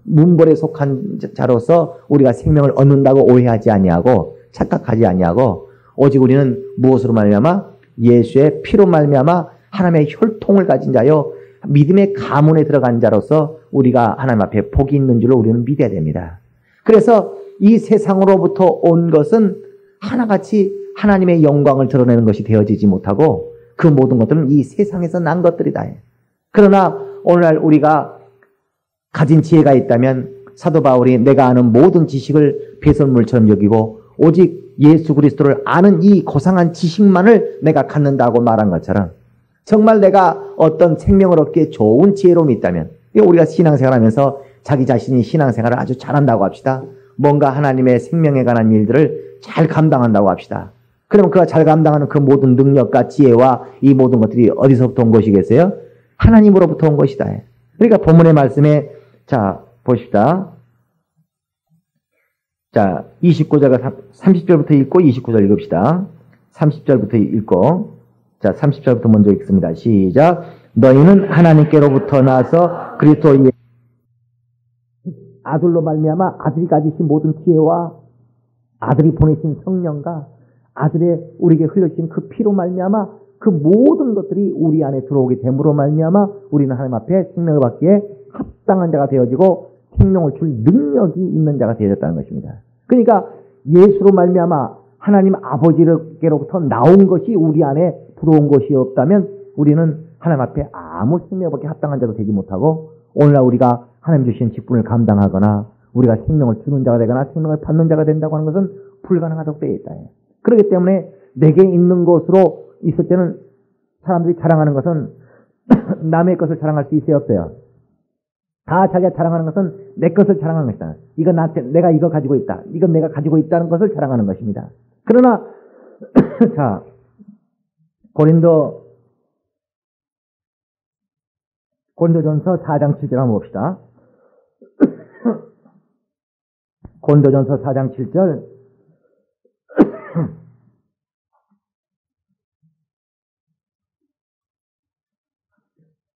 문벌에 속한 자로서 우리가 생명을 얻는다고 오해하지 아니하고 착각하지 아니하고 오직 우리는 무엇으로 말미암아 예수의 피로 말미암아 하나님의 혈통을 가진 자요 믿음의 가문에 들어간 자로서 우리가 하나님 앞에 복이 있는 줄로 우리는 믿어야 됩니다. 그래서 이 세상으로부터 온 것은 하나같이 하나님의 영광을 드러내는 것이 되어지지 못하고 그 모든 것들은 이 세상에서 난 것들이다. 그러나 오늘날 우리가 가진 지혜가 있다면 사도 바울이 내가 아는 모든 지식을 배설물처럼 여기고 오직 예수 그리스도를 아는 이 고상한 지식만을 내가 갖는다고 말한 것처럼 정말 내가 어떤 생명을 얻기에 좋은 지혜로움이 있다면 우리가 신앙생활하면서 자기 자신이 신앙생활을 아주 잘한다고 합시다. 뭔가 하나님의 생명에 관한 일들을 잘 감당한다고 합시다. 그러면 그가 잘 감당하는 그 모든 능력과 지혜와 이 모든 것들이 어디서부터 온 것이겠어요? 하나님으로부터 온 것이다. 그러니까 본문의 말씀에 자 보십시다. 자 29절과 30절부터 읽고 29절 읽읍시다. 30절부터 읽고 자 30절부터 먼저 읽습니다. 시작. 너희는 하나님께로부터 나서 그리스도의 아들로 말미암아 아들이 가지신 모든 지혜와 아들이 보내신 성령과 아들의 우리에게 흘려주신 그 피로 말미암아 그 모든 것들이 우리 안에 들어오게 됨으로 말미암아 우리는 하나님 앞에 생명을 받기에 합당한 자가 되어지고 생명을 줄 능력이 있는 자가 되어졌다는 것입니다. 그러니까 예수로 말미암아 하나님 아버지께로부터 나온 것이 우리 안에 들어온 것이 없다면 우리는 하나님 앞에 아무 생명을 받기에 합당한 자도 되지 못하고 오늘날 우리가 하나님 주신 직분을 감당하거나 우리가 생명을 주는 자가 되거나 생명을 받는 자가 된다고 하는 것은 불가능하다고 되어 있다. 그렇기 때문에 내게 있는 것으로 있을 때는 사람들이 자랑하는 것은 남의 것을 자랑할 수 있어요, 없어요? 다 자기가 자랑하는 것은 내 것을 자랑하는 것이다. 이건 나한테 내가 이거 가지고 있다. 이건 내가 가지고 있다는 것을 자랑하는 것입니다. 그러나 자 고린도전서 4장 7절 한번 봅시다. 고린도전서 4장 7절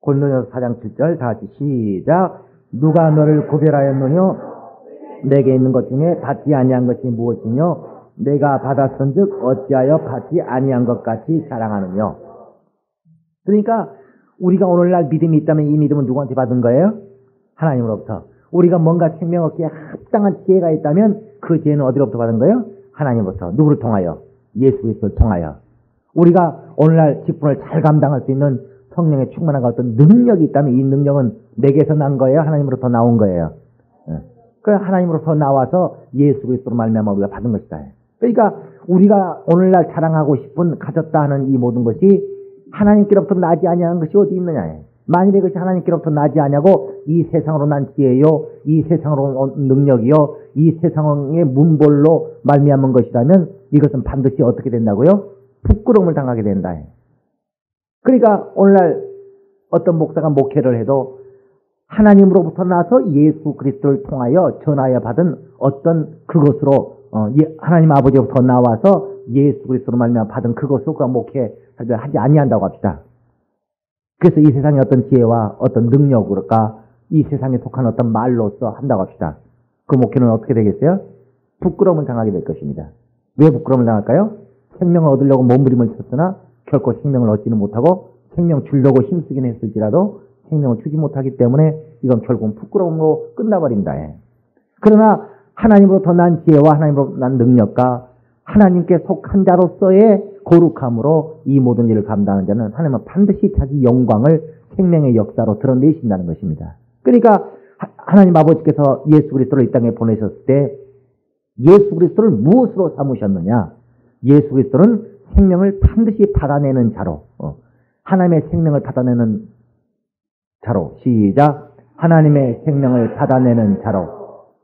고린도전서 4장 7절 다 같이 시작. 누가 너를 구별하였느뇨? 내게 있는 것 중에 받지 아니한 것이 무엇이뇨? 내가 받았은즉 어찌하여 받지 아니한 것 같이 자랑하느뇨? 그러니까 우리가 오늘날 믿음이 있다면 이 믿음은 누구한테 받은 거예요? 하나님으로부터. 우리가 뭔가 생명 얻기에 합당한 지혜가 있다면 그 지혜는 어디로부터 받은 거예요? 하나님으로부터. 누구를 통하여? 예수 그리스도를 통하여. 우리가 오늘날 직분을 잘 감당할 수 있는 성령의 충만한 어떤 능력이 있다면 이 능력은 내게서 난 거예요? 하나님으로부터 나온 거예요? 그 하나님으로부터 나와서 예수 그리스도로 말미암아 우리가 받은 것이다. 그러니까 우리가 오늘날 자랑하고 싶은 가졌다 하는 이 모든 것이 하나님께로부터 나지 아니하는 것이 어디 있느냐. 만일에 그것이 하나님께로부터 나지 아니하고 이 세상으로 난 지혜요, 이 세상으로 온 능력이요, 이 세상의 문벌로 말미암은 것이라면 이것은 반드시 어떻게 된다고요? 부끄러움을 당하게 된다. 그러니까 오늘날 어떤 목사가 목회를 해도 하나님으로부터 나서 예수 그리스도를 통하여 전하여 받은 어떤 그것으로 하나님 아버지로부터 나와서 예수 그리스도로 말미암아 받은 그것으로 그 목회하지 아니한다고 합시다. 그래서 이 세상의 어떤 지혜와 어떤 능력으로가 이 세상에 속한 어떤 말로써 한다고 합시다. 그 목회는 어떻게 되겠어요? 부끄러움을 당하게 될 것입니다. 왜 부끄러움을 당할까요? 생명을 얻으려고 몸부림을 쳤으나 결코 생명을 얻지는 못하고 생명 주려고 힘쓰긴 했을지라도 생명을 주지 못하기 때문에 이건 결국은 부끄러움으로 끝나버린다. 그러나 하나님으로부터 난 지혜와 하나님으로부터 난 능력과 하나님께 속한 자로서의 거룩함으로 이 모든 일을 감당하는 자는 하나님은 반드시 자기 영광을 생명의 역사로 드러내신다는 것입니다. 그러니까 하나님 아버지께서 예수 그리스도를 이 땅에 보내셨을 때 예수 그리스도를 무엇으로 삼으셨느냐? 예수 그리스도는 생명을 반드시 받아내는 자로, 하나님의 생명을 받아내는 자로, 시작. 하나님의 생명을 받아내는 자로.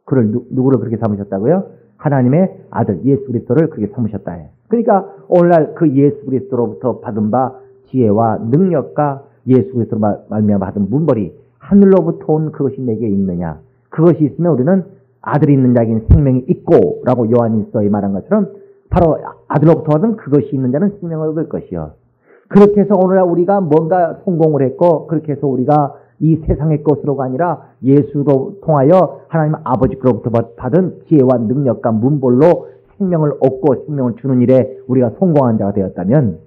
그를 누구를 그렇게 삼으셨다고요? 하나님의 아들 예수 그리스도를 그렇게 삼으셨다. 그러니까 오늘날 그 예수 그리스도로부터 받은 바 지혜와 능력과 예수 그리스도로 말미암아 받은 문벌이 하늘로부터 온 그것이 내게 있느냐? 그것이 있으면 우리는 아들이 있는 자에게는 생명이 있고 라고 요한일서에 말한 것처럼 바로 아들로부터 받은 그것이 있는 자는 생명을 얻을 것이요. 그렇게 해서 오늘날 우리가 뭔가 성공을 했고 그렇게 해서 우리가 이 세상의 것으로가 아니라 예수로 통하여 하나님 아버지로부터 받은 지혜와 능력과 문벌로 생명을 얻고 생명을 주는 일에 우리가 성공한 자가 되었다면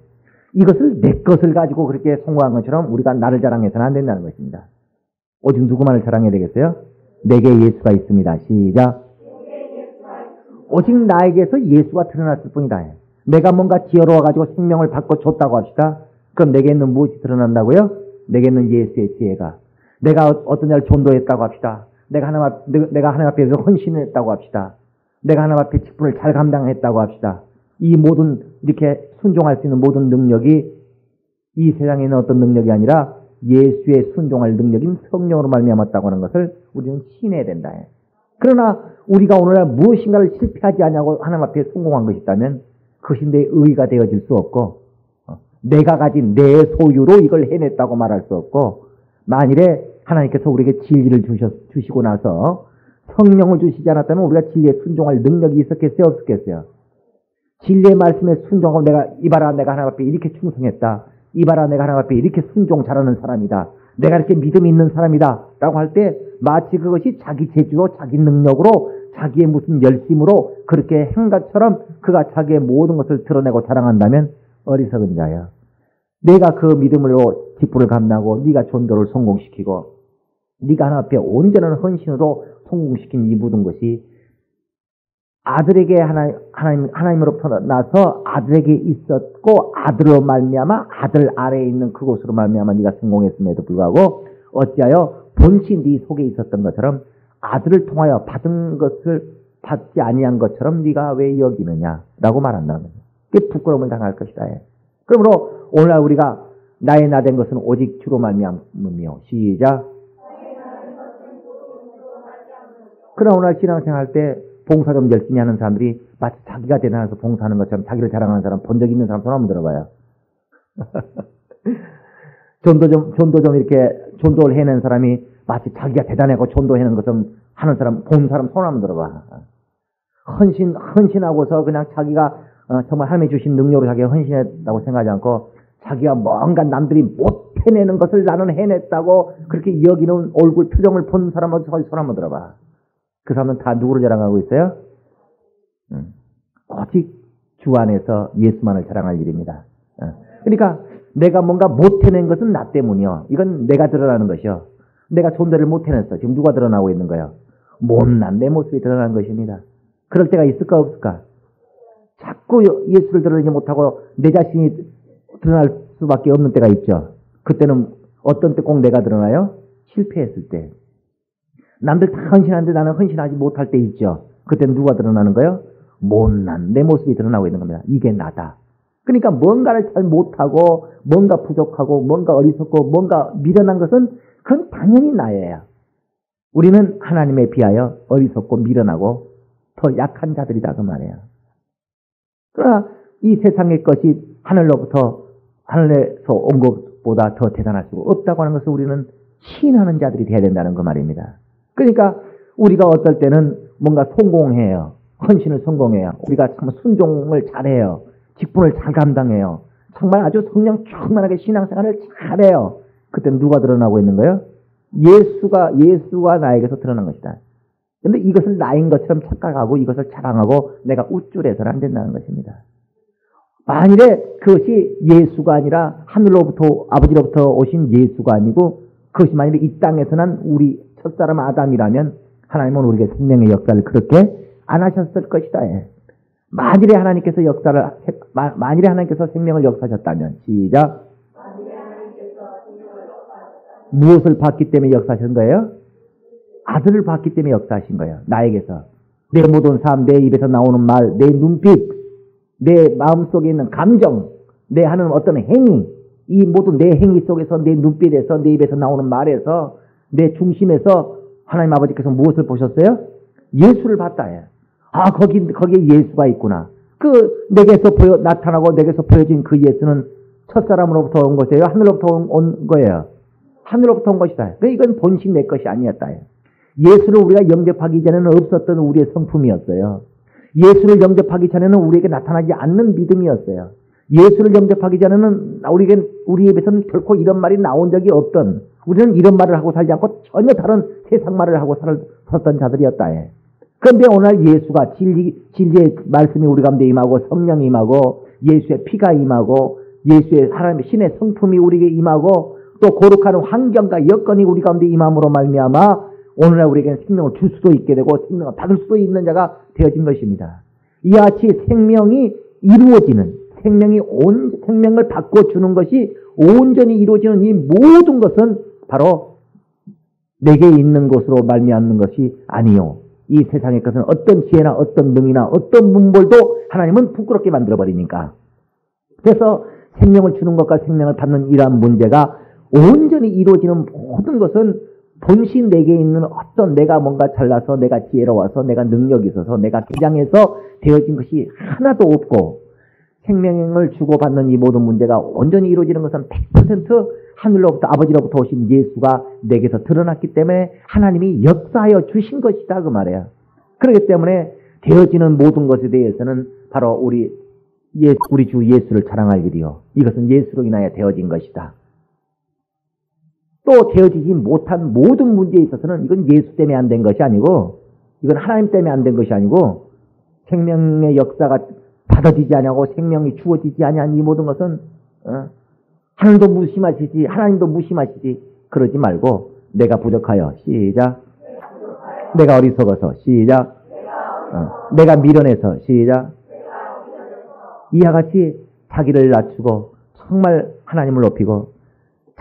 이것을 내 것을 가지고 그렇게 성공한 것처럼 우리가 나를 자랑해서는 안 된다는 것입니다. 오직 누구만을 자랑해야 되겠어요? 내게 예수가 있습니다. 시작. 오직 나에게서 예수가 드러났을 뿐이다. 내가 뭔가 지혜로워가지고 생명을 바꿔 줬다고 합시다. 그럼 내게 있는 무엇이 드러난다고요? 내게 있는 예수의 지혜가. 내가 어떤 날 전도했다고 합시다. 내가 하나님 앞에 헌신했다고 합시다. 내가 하나님 앞에 직분을 잘 감당했다고 합시다. 이 모든 이렇게 순종할 수 있는 모든 능력이 이 세상에 있는 어떤 능력이 아니라 예수의 순종할 능력인 성령으로 말미암았다고 하는 것을 우리는 신해야 된다. 그러나 우리가 오늘날 무엇인가를 실패하지 않냐고 하나님 앞에 성공한 것이 있다면 그것이 내 의가 되어질 수 없고 내가 가진 내 소유로 이걸 해냈다고 말할 수 없고 만일에 하나님께서 우리에게 진리를 주시고 나서 성령을 주시지 않았다면 우리가 진리에 순종할 능력이 있었겠어요? 없었겠어요? 진리의 말씀에 순종하고 이봐라 내가 하나님 앞에 이렇게 충성했다. 이봐라 내가 하나님 앞에 이렇게 순종 잘하는 사람이다. 내가 이렇게 믿음이 있는 사람이다. 라고 할 때 마치 그것이 자기 재주로 자기 능력으로 자기의 무슨 열심으로 그렇게 한 것처럼 그가 자기의 모든 것을 드러내고 자랑한다면 어리석은 자야. 내가 그 믿음으로 직분을 감당하고 네가 전도를 성공시키고 네가 하나님 앞에 온전한 헌신으로 성공시킨 이 모든 것이 아들에게 하나님으로부터 나서 아들에게 있었고 아들로 말미암아 아들 아래에 있는 그곳으로 말미암아 네가 성공했음에도 불구하고 어찌하여 본시 네 속에 있었던 것처럼 아들을 통하여 받은 것을 받지 아니한 것처럼 네가 왜 여기느냐라고 말한다는 거예요. 그게 부끄러움을 당할 것이다. 그러므로 오늘날 우리가 나의 나 된 것은 오직 주로 말미암음이요. 시작. 그러나 오늘 신앙생활 때 봉사 좀 열심히 하는 사람들이 마치 자기가 대단해서 봉사하는 것처럼 자기를 자랑하는 사람, 본 적 있는 사람 손 한번 들어봐요. 전도 좀 이렇게 전도를 해낸 사람이 마치 자기가 대단하고 전도해낸 것좀 하는 사람, 본 사람 손 한번 들어봐. 헌신하고서 그냥 자기가 정말 하나님이 주신 능력으로 자기가 헌신했다고 생각하지 않고 자기가 뭔가 남들이 못 해내는 것을 나는 해냈다고 그렇게 여기는 얼굴 표정을 본 사람은 손 한번 들어봐. 그 사람은 다 누구를 자랑하고 있어요? 오직 주 안에서 예수만을 자랑할 일입니다. 그러니까 내가 뭔가 못 해낸 것은 나 때문이요. 이건 내가 드러나는 것이요. 내가 존재를 못 해냈어. 지금 누가 드러나고 있는 거예요? 못난 내 모습이 드러나는 것입니다. 그럴 때가 있을까 없을까? 자꾸 예수를 드러내지 못하고 내 자신이 드러날 수밖에 없는 때가 있죠. 그때는 어떤 때 꼭 내가 드러나요? 실패했을 때. 남들 다 헌신하는데 나는 헌신하지 못할 때 있죠. 그때는 누가 드러나는 거예요? 못난 내 모습이 드러나고 있는 겁니다. 이게 나다. 그러니까 뭔가를 잘 못하고 뭔가 부족하고 뭔가 어리석고 뭔가 미련한 것은 그건 당연히 나예요. 우리는 하나님에 비하여 어리석고 미련하고 더 약한 자들이다 그 말이에요. 그러나 이 세상의 것이 하늘에서 온 것보다 더 대단할 수가 없다고 하는 것을 우리는 시인하는 자들이 돼야 된다는 그 말입니다. 그러니까 우리가 어떨 때는 뭔가 성공해요. 헌신을 성공해요. 우리가 정말 순종을 잘해요. 직분을 잘 감당해요. 정말 아주 성령 충만하게 신앙생활을 잘해요. 그때는 누가 드러나고 있는 거예요? 예수가 나에게서 드러난 것이다. 그런데 이것을 나인 것처럼 착각하고 이것을 자랑하고 내가 우쭐해서는 안 된다는 것입니다. 만일에 그것이 예수가 아니라 하늘로부터 아버지로부터 오신 예수가 아니고 그것이 만일에 이 땅에서 난 우리 첫사람 아담이라면 하나님은 우리에게 생명의 역사를 그렇게 안 하셨을 것이다. 만일에 하나님께서 생명을 역사하셨다면 시작. 무엇을 봤기 때문에 역사하신 거예요? 아들을 봤기 때문에 역사하신 거예요. 나에게서. 내 모든 삶, 내 입에서 나오는 말, 내 눈빛, 내 마음속에 있는 감정, 내 하는 어떤 행위, 이 모든 내 행위 속에서 내 눈빛에서 내 입에서 나오는 말에서 내 중심에서 하나님 아버지께서 무엇을 보셨어요? 예수를 봤다. 거기에 예수가 있구나. 내게서 나타나고 내게서 보여진 그 예수는 첫사람으로부터 온 것이에요? 하늘로부터 온 거예요? 하늘로부터 온 것이다. 이건 본신 내 것이 아니었다. 예수를 우리가 영접하기 전에는 없었던 우리의 성품이었어요. 예수를 영접하기 전에는 우리에게 나타나지 않는 믿음이었어요. 예수를 영접하기 전에는 우리 입에서는 결코 이런 말이 나온 적이 없던, 우리는 이런 말을 하고 살지 않고 전혀 다른 세상 말을 하고 살았던 자들이었다. 그런데 오늘 예수가 진리의 말씀이 우리 가운데 임하고 성령이 임하고 예수의 피가 임하고 예수의 하나님의 신의 성품이 우리에게 임하고 또 거룩한 환경과 여건이 우리 가운데 임함으로 말미암아 오늘날 우리에게는 생명을 줄 수도 있게 되고 생명을 받을 수도 있는 자가 되어진 것입니다. 이와 같이 생명이 이루어지는 생명을 바꿔주는 것이 온전히 이루어지는 이 모든 것은 바로 내게 있는 것으로 말미암는 것이 아니요. 이 세상의 것은 어떤 지혜나 어떤 능이나 어떤 문벌도 하나님은 부끄럽게 만들어버리니까. 그래서 생명을 주는 것과 생명을 받는 이러한 문제가 온전히 이루어지는 모든 것은 본신 내게 있는 어떤 내가 뭔가 잘나서 내가 지혜로워서 내가 능력이 있어서 내가 기장해서 되어진 것이 하나도 없고 생명을 주고받는 이 모든 문제가 온전히 이루어지는 것은 100% 하늘로부터 아버지로부터 오신 예수가 내게서 드러났기 때문에 하나님이 역사하여 주신 것이다 그 말이에요. 그렇기 때문에 되어지는 모든 것에 대해서는 바로 우리 주 예수를 자랑할 일이요. 이것은 예수로 인하여 되어진 것이다. 또 되어지지 못한 모든 문제에 있어서는 이건 예수 때문에 안 된 것이 아니고 이건 하나님 때문에 안 된 것이 아니고 생명의 역사가 받아지지 아니하고 생명이 주어지지 아니한 이 모든 것은 하늘도 무심하시지 하나님도 무심하시지 그러지 말고 내가 부족하여 시작 내가 어리석어서 시작 내가 미련해서 시작 이와 같이 자기를 낮추고 정말 하나님을 높이고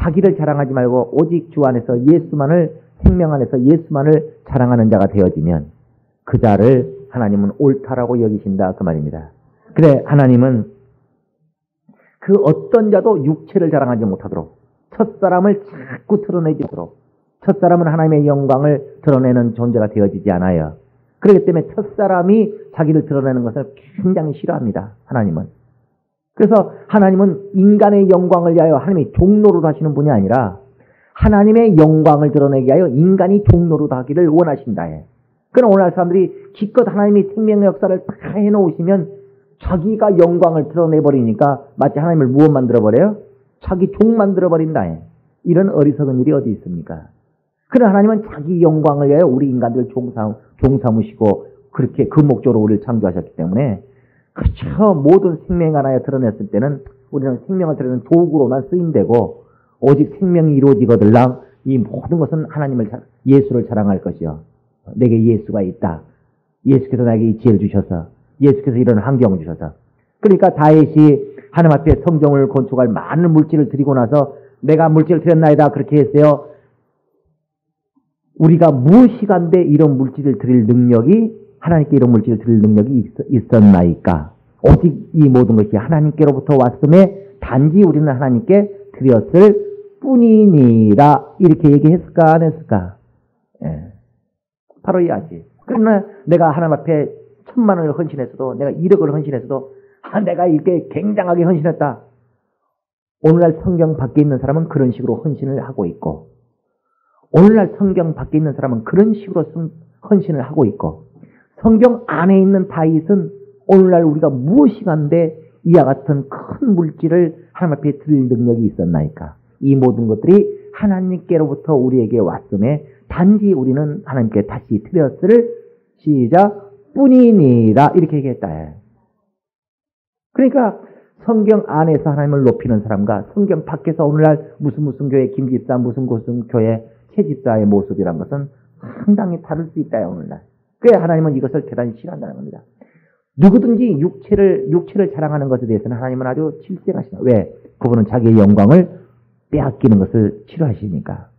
자기를 자랑하지 말고 오직 주 안에서 예수만을 생명 안에서 예수만을 자랑하는 자가 되어지면 그 자를 하나님은 옳다라고 여기신다 그 말입니다. 그래 하나님은 그 어떤 자도 육체를 자랑하지 못하도록 첫사람을 자꾸 드러내지도록 첫사람은 하나님의 영광을 드러내는 존재가 되어지지 않아요. 그렇기 때문에 첫사람이 자기를 드러내는 것을 굉장히 싫어합니다. 하나님은. 그래서 하나님은 인간의 영광을 위하여 하나님이 종로로 하시는 분이 아니라 하나님의 영광을 드러내기 위하여 인간이 종로로 하기를 원하신다. 그러나 오늘날 사람들이 기껏 하나님이 생명의 역사를 다 해놓으시면 자기가 영광을 드러내버리니까 마치 하나님을 무엇 만들어버려요? 자기 종 만들어버린다. 이런 어리석은 일이 어디 있습니까? 그러나 하나님은 자기 영광을 위하여 우리 인간들을 종삼으시고 그렇게 그 목적으로 우리를 창조하셨기 때문에 그저 모든 생명 하나에 드러냈을 때는 우리는 생명을 드러내는 도구로만 쓰임되고 오직 생명이 이루어지거들랑 이 모든 것은 예수를 자랑할 것이요. 내게 예수가 있다. 예수께서 나에게 이 지혜를 주셔서 예수께서 이런 환경을 주셔서 그러니까 다윗이 하나님 앞에 성전을 건축할 많은 물질을 드리고 나서 내가 물질을 드렸나이다 그렇게 했어요. 우리가 무엇이간데 이런 물질을 드릴 능력이 하나님께 이런 물질을 드릴 능력이 있었나이까? 오직 이 모든 것이 하나님께로부터 왔음에 단지 우리는 하나님께 드렸을 뿐이니라 이렇게 얘기했을까 안 했을까? 예. 바로 이하지. 그러나 내가 하나님 앞에 1000만원을 헌신했어도 내가 1억을 헌신했어도 내가 이렇게 굉장하게 헌신했다. 오늘날 성경 밖에 있는 사람은 그런 식으로 헌신을 하고 있고 오늘날 성경 밖에 있는 사람은 그런 식으로 헌신을 하고 있고 성경 안에 있는 다윗은 오늘날 우리가 무엇이간데 이와 같은 큰 물질을 하나님 앞에 드릴 능력이 있었나이까? 이 모든 것들이 하나님께로부터 우리에게 왔음에 단지 우리는 하나님께 다시 드렸을 시작 뿐이니라 이렇게 얘기했다. 그러니까 성경 안에서 하나님을 높이는 사람과 성경 밖에서 오늘날 무슨 교회 김집사 무슨 교회 최집사의 모습이란 것은 상당히 다를 수 있다 오늘날. 그래 하나님은 이것을 대단히 싫어한다는 겁니다. 누구든지 육체를 자랑하는 것에 대해서는 하나님은 아주 질색하시나. 왜? 그분은 자기의 영광을 빼앗기는 것을 싫어하시니까.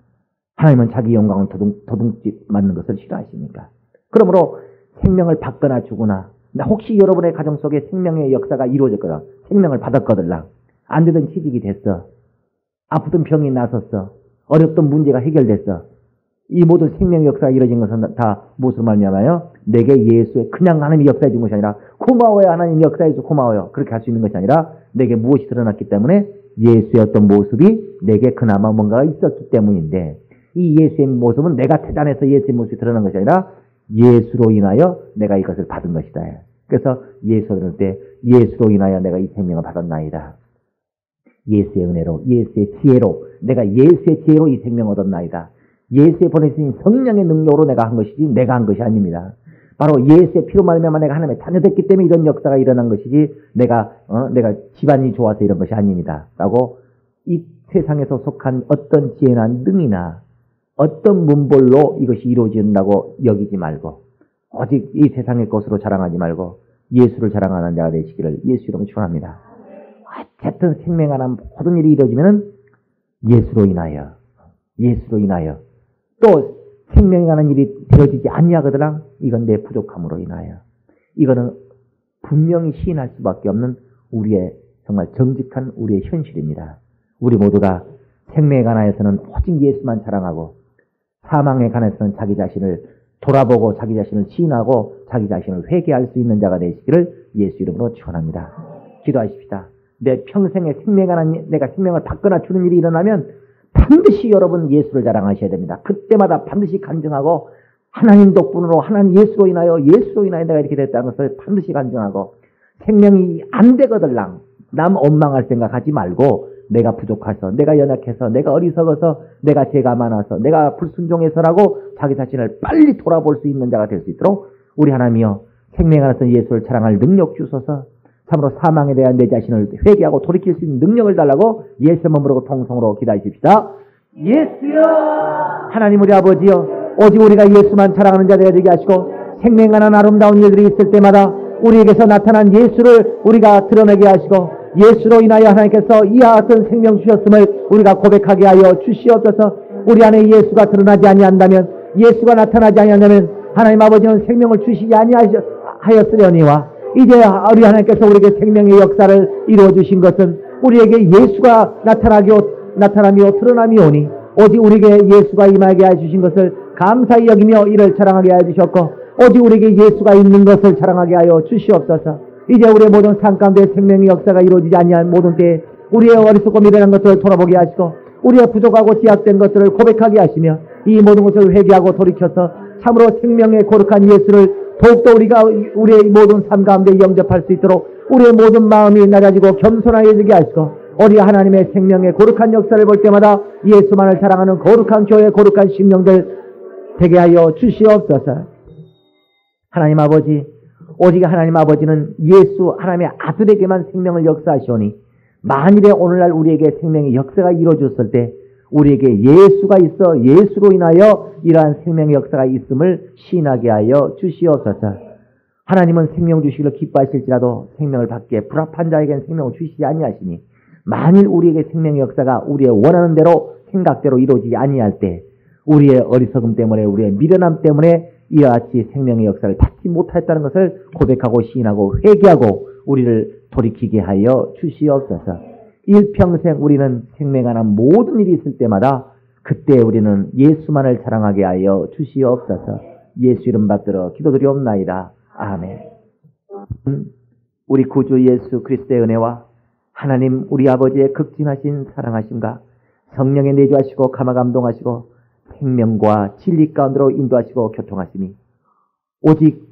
하나님은 자기 영광을 도둑질 맞는 것을 싫어하시니까. 그러므로 생명을 받거나 주거나 혹시 여러분의 가정 속에 생명의 역사가 이루어졌거든. 생명을 받았거들랑 안 되던 취직이 됐어. 아프던 병이 나섰어. 어렵던 문제가 해결됐어. 이 모든 생명의 역사가 이루어진 것은 다 무엇으로 말미암아요? 내게 예수의 그냥 하나님이 역사해 준 것이 아니라 고마워요. 하나님 역사해 줘 고마워요. 그렇게 할 수 있는 것이 아니라 내게 무엇이 드러났기 때문에 예수의 어떤 모습이 내게 그나마 뭔가가 있었기 때문인데 이 예수의 모습은 내가 대단해서 예수의 모습이 드러난 것이 아니라 예수로 인하여 내가 이것을 받은 것이다. 그래서 예수를 들을 때 예수로 인하여 내가 이 생명을 받았나이다. 예수의 은혜로 예수의 지혜로 내가 예수의 지혜로 이 생명을 얻었나이다. 예수의 보내신 성령의 능력으로 내가 한 것이지 내가 한 것이 아닙니다. 바로 예수의 피로 말미암아 내가 하나님의 자녀됐기 때문에 이런 역사가 일어난 것이지 내가 집안이 좋아서 이런 것이 아닙니다. 라고 이 세상에서 속한 어떤 지혜나 능이나 어떤 문벌로 이것이 이루어진다고 여기지 말고 오직 이 세상의 것으로 자랑하지 말고 예수를 자랑하는 자가 되시기를 예수 이름으로 축원합니다. 어쨌든 생명 하나 모든 일이 이루어지면은 예수로 인하여 또 생명에 관한 일이 되어지지 아니하거든 이건 내 부족함으로 인하여 이거는 분명히 시인할 수밖에 없는 우리의 정말 정직한 우리의 현실입니다. 우리 모두가 생명에 관하여서는 오직 예수만 자랑하고 사망에 관해서는 자기 자신을 돌아보고 자기 자신을 시인하고 자기 자신을 회개할 수 있는 자가 되시기를 예수 이름으로 축원합니다. 기도하십시다. 내 평생에 생명에 관한 내가 생명을 받거나 주는 일이 일어나면 반드시 여러분 예수를 자랑하셔야 됩니다. 그때마다 반드시 간증하고 하나님 덕분으로 하나님 예수로 인하여 내가 이렇게 됐다는 것을 반드시 간증하고 생명이 안 되거들랑 남 원망할 생각하지 말고 내가 부족해서 내가 연약해서 내가 어리석어서 내가 죄가 많아서 내가 불순종해서라고 자기 자신을 빨리 돌아볼 수 있는 자가 될 수 있도록 우리 하나님이여 생명에 관해서 예수를 자랑할 능력 주소서. 참으로 사망에 대한 내 자신을 회개하고 돌이킬 수 있는 능력을 달라고 예수의 몸으로 통성으로 기도하십시다. 예수여 하나님 우리 아버지여 오직 우리가 예수만 자랑하는 자들이 되게 하시고 생명에 관한 아름다운 일들이 있을 때마다 우리에게서 나타난 예수를 우리가 드러내게 하시고 예수로 인하여 하나님께서 이와 같은 생명 주셨음을 우리가 고백하게 하여 주시옵소서. 우리 안에 예수가 드러나지 아니한다면 예수가 나타나지 아니한다면 하나님 아버지는 생명을 주시지 아니하였으려니와 이제 우리 하나님께서 우리에게 생명의 역사를 이루어 주신 것은 우리에게 예수가 나타나며 드러나미오니 오직 우리에게 예수가 임하게 해 주신 것을 감사히 여기며 이를 자랑하게 하여 주셨고 오직 우리에게 예수가 있는 것을 자랑하게 하여 주시옵소서. 이제 우리의 모든 삶 가운데 생명의 역사가 이루어지지 아니한 모든 때에 우리의 어리석고 미련한 것들을 돌아보게 하시고 우리의 부족하고 제약된 것들을 고백하게 하시며 이 모든 것을 회개하고 돌이켜서 참으로 생명의 거룩한 예수를 더욱더 우리가 우리의 모든 삶 가운데 영접할 수 있도록 우리의 모든 마음이 낮아지고 겸손하게 하시고 우리 하나님의 생명의 거룩한 역사를 볼 때마다 예수만을 자랑하는 거룩한 교회 거룩한 심령들 되게 하여 주시옵소서. 하나님 아버지 오직 하나님 아버지는 예수 하나님의 아들에게만 생명을 역사하시오니 만일에 오늘날 우리에게 생명의 역사가 이루어졌을 때 우리에게 예수가 있어 예수로 인하여 이러한 생명의 역사가 있음을 시인하게 하여 주시옵소서. 하나님은 생명 주시기를 기뻐하실지라도 생명을 받기에 불합한 자에게는 생명을 주시지 아니하시니 만일 우리에게 생명의 역사가 우리의 원하는 대로 생각대로 이루어지지 아니할 때 우리의 어리석음 때문에 우리의 미련함 때문에 이와 같이 생명의 역사를 받지 못하였다는 것을 고백하고 시인하고 회개하고 우리를 돌이키게 하여 주시옵소서. 일평생 우리는 생명에 관한 모든 일이 있을 때마다 그때 우리는 예수만을 자랑하게 하여 주시옵소서. 예수 이름 받들어 기도드리옵나이다. 아멘. 우리 구주 예수 그리스도의 은혜와 하나님 우리 아버지의 극진하신 사랑하심과 성령의 내주하시고 감화감동하시고 생명과 진리 가운데로 인도하시고 교통하심이 오직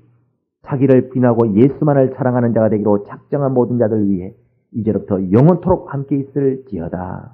자기를 비나고 예수만을 자랑하는 자가 되기로 작정한 모든 자들 위해 이제부터 영원토록 함께 있을지어다.